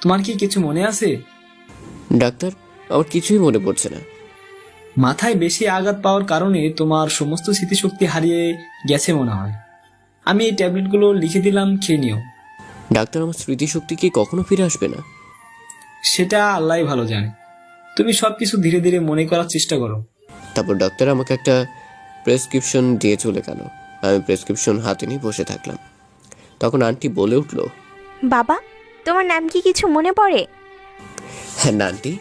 তোমার কি কিছু মনে আছে? ডাক্তার আমার কিছুই মনে পড়ছে না। মাথায় বেশি আঘাত পাওয়ার কারণে তোমার সমস্ত স্মৃতিশক্তি হারিয়ে গেছে মনে হয়। আমি এই ট্যাবলেটগুলো লিখে দিলাম, খেয়ে নিও। ডাক্তার আমার স্মৃতিশক্তি কি কখনো ফিরে আসবে না? সেটা আল্লাহ ভালো জানে, তুমি সবকিছু ধীরে ধীরে মনে করার চেষ্টা করো। তারপর ডাক্তার আমাকে একটা প্রেসক্রিপশন দিয়ে চলে গেল। আমি প্রেসক্রিপশন হাতে নিয়ে বসে থাকলাম। তখন আন্টি বলে উঠলো, বাবা তোমার নাম কি কিছু মনে পড়ে? হ্যাঁ না আন্টি,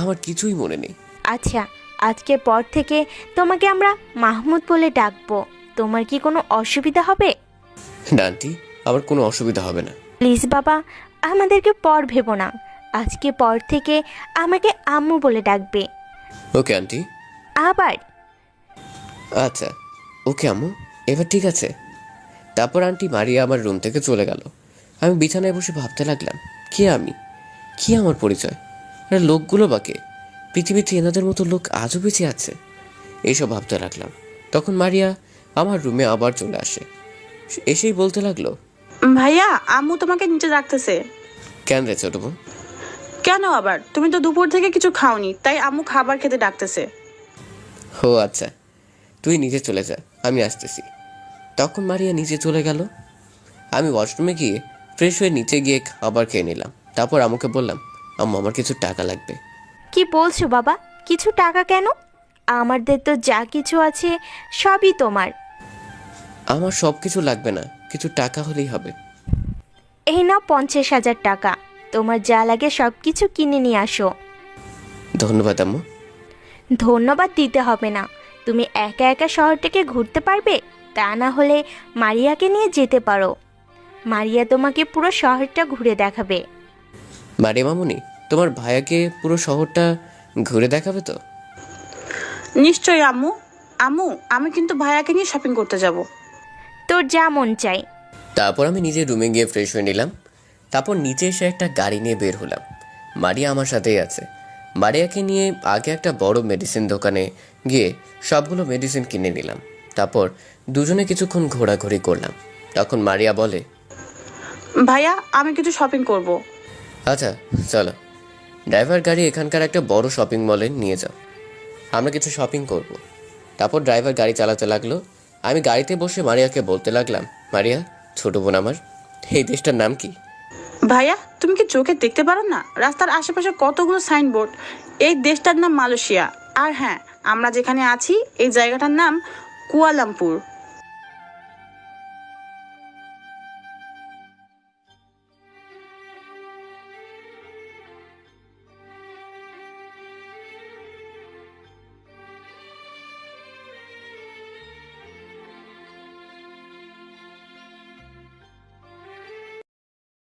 আমার কিছুই মনে নেই। আচ্ছা, আজকের পর থেকে তোমাকে আমরা মাহমুদ বলে ডাকবো, তোমার কি কোনো অসুবিধা হবে? না আন্টি, আমার কোনো অসুবিধা হবে না। প্লিজ বাবা, আমাদেরকে পর ভেবো না, আজকে পর থেকে আমাকে আম্মু বলে ডাকবে। Okay aunty. আবার? আচ্ছা ওকে আম্মু, এবার ঠিক আছে। তারপর আন্টি মারিয়া আমার রুম থেকে চলে গেল। আমি বিছানায় বসে ভাবতে লাগলাম, কে আমি, কি আমার পরিচয়, আর লোকগুলো বাকে, পৃথিবীতে এনাদের মতো লোক আজও বেঁচে আছে, এইসব ভাবতে লাগলাম। তখন মারিয়া আমার রুমে আবার চলে আসে। এসেই বলতে লাগলো, ভাইয়া আম্মু তোমাকে নিচে ডাকতেছে। কেন রে ছোট বোন? কেন আবার? তুমি তো দুপুর থেকে কিছু খাওনি, তাই আম্মু খাবার খেতে ডাকতেছে। ও আচ্ছা, তুই নিচে চলে যা, আমি আসতেছি। তখন মারিয়া নিচে চলে গেল। আমি ওয়াশরুমে গিয়ে ফ্রেশ হয়ে নিচে গিয়ে খাবার খেয়ে নিলাম। তারপর আমাকে বললাম, আম্মু আমার কিছু টাকা লাগবে। কি বলছো বাবা, কিছু টাকা কেন? আমাদের তো যা কিছু আছে সবই তোমার। আমার সব কিছু লাগবে না, কিছু টাকা হলেই হবে। এই নাও 50,000 টাকা, তোমার যা লাগে সব কিছু কিনে নিয়ে আসো। ধন্যবাদ আম্মু। ধন্যবাদ দিতে হবে না, তুমি একা একা শহরটাকে ঘুরতে পারবে, তা না হলে মারিয়াকে নিয়ে যেতে পারো। মারিয়া তোমাকে পুরো শহরটা ঘুরে দেখাবে। মারিয়া মামুনি, তোমার ভাইয়াকে পুরো শহরটা ঘুরে দেখাবে তো? নিশ্চয়ই আম্মু। আম্মু, আমি কিন্তু ভাইয়াকে নিয়ে শপিং করতে যাব। তোর যা মন চাই। তারপর আমি নিজের রুমে গিয়ে ফ্রেশ হয়ে নিলাম। তারপর নিচে এসে একটা গাড়ি নিয়ে বের হলাম। মারিয়া আমার সাথেই আছে। মারিয়াকে নিয়ে আগে একটা বড় মেডিসিন দোকানে গিয়ে সবগুলো মেডিসিন কিনে নিলাম। তারপর দুজনে কিছুক্ষণ ঘোরাঘুরি করলাম। তখন মারিয়া বলে, ভাইয়া আমি কিছু শপিং করব। আচ্ছা চলো, ড্রাইভার গাড়ি এখানকার একটা বড় শপিং মলে নিয়ে যাও, আমরা কিছু শপিং করব। তারপর ড্রাইভার গাড়ি চালাতে লাগলো। আমি গাড়িতে বসে মারিয়াকে বলতে লাগলাম, মারিয়া ছোট বোন আমার, এই দেশটার নাম কি? ভাইয়া তুমি কি চোখে দেখতে পারো না? রাস্তার আশেপাশে কতগুলো সাইনবোর্ড। এই দেশটার নাম মালয়েশিয়া। আর হ্যাঁ, আমরা যেখানে আছি এই জায়গাটার নাম কুয়ালালামপুর।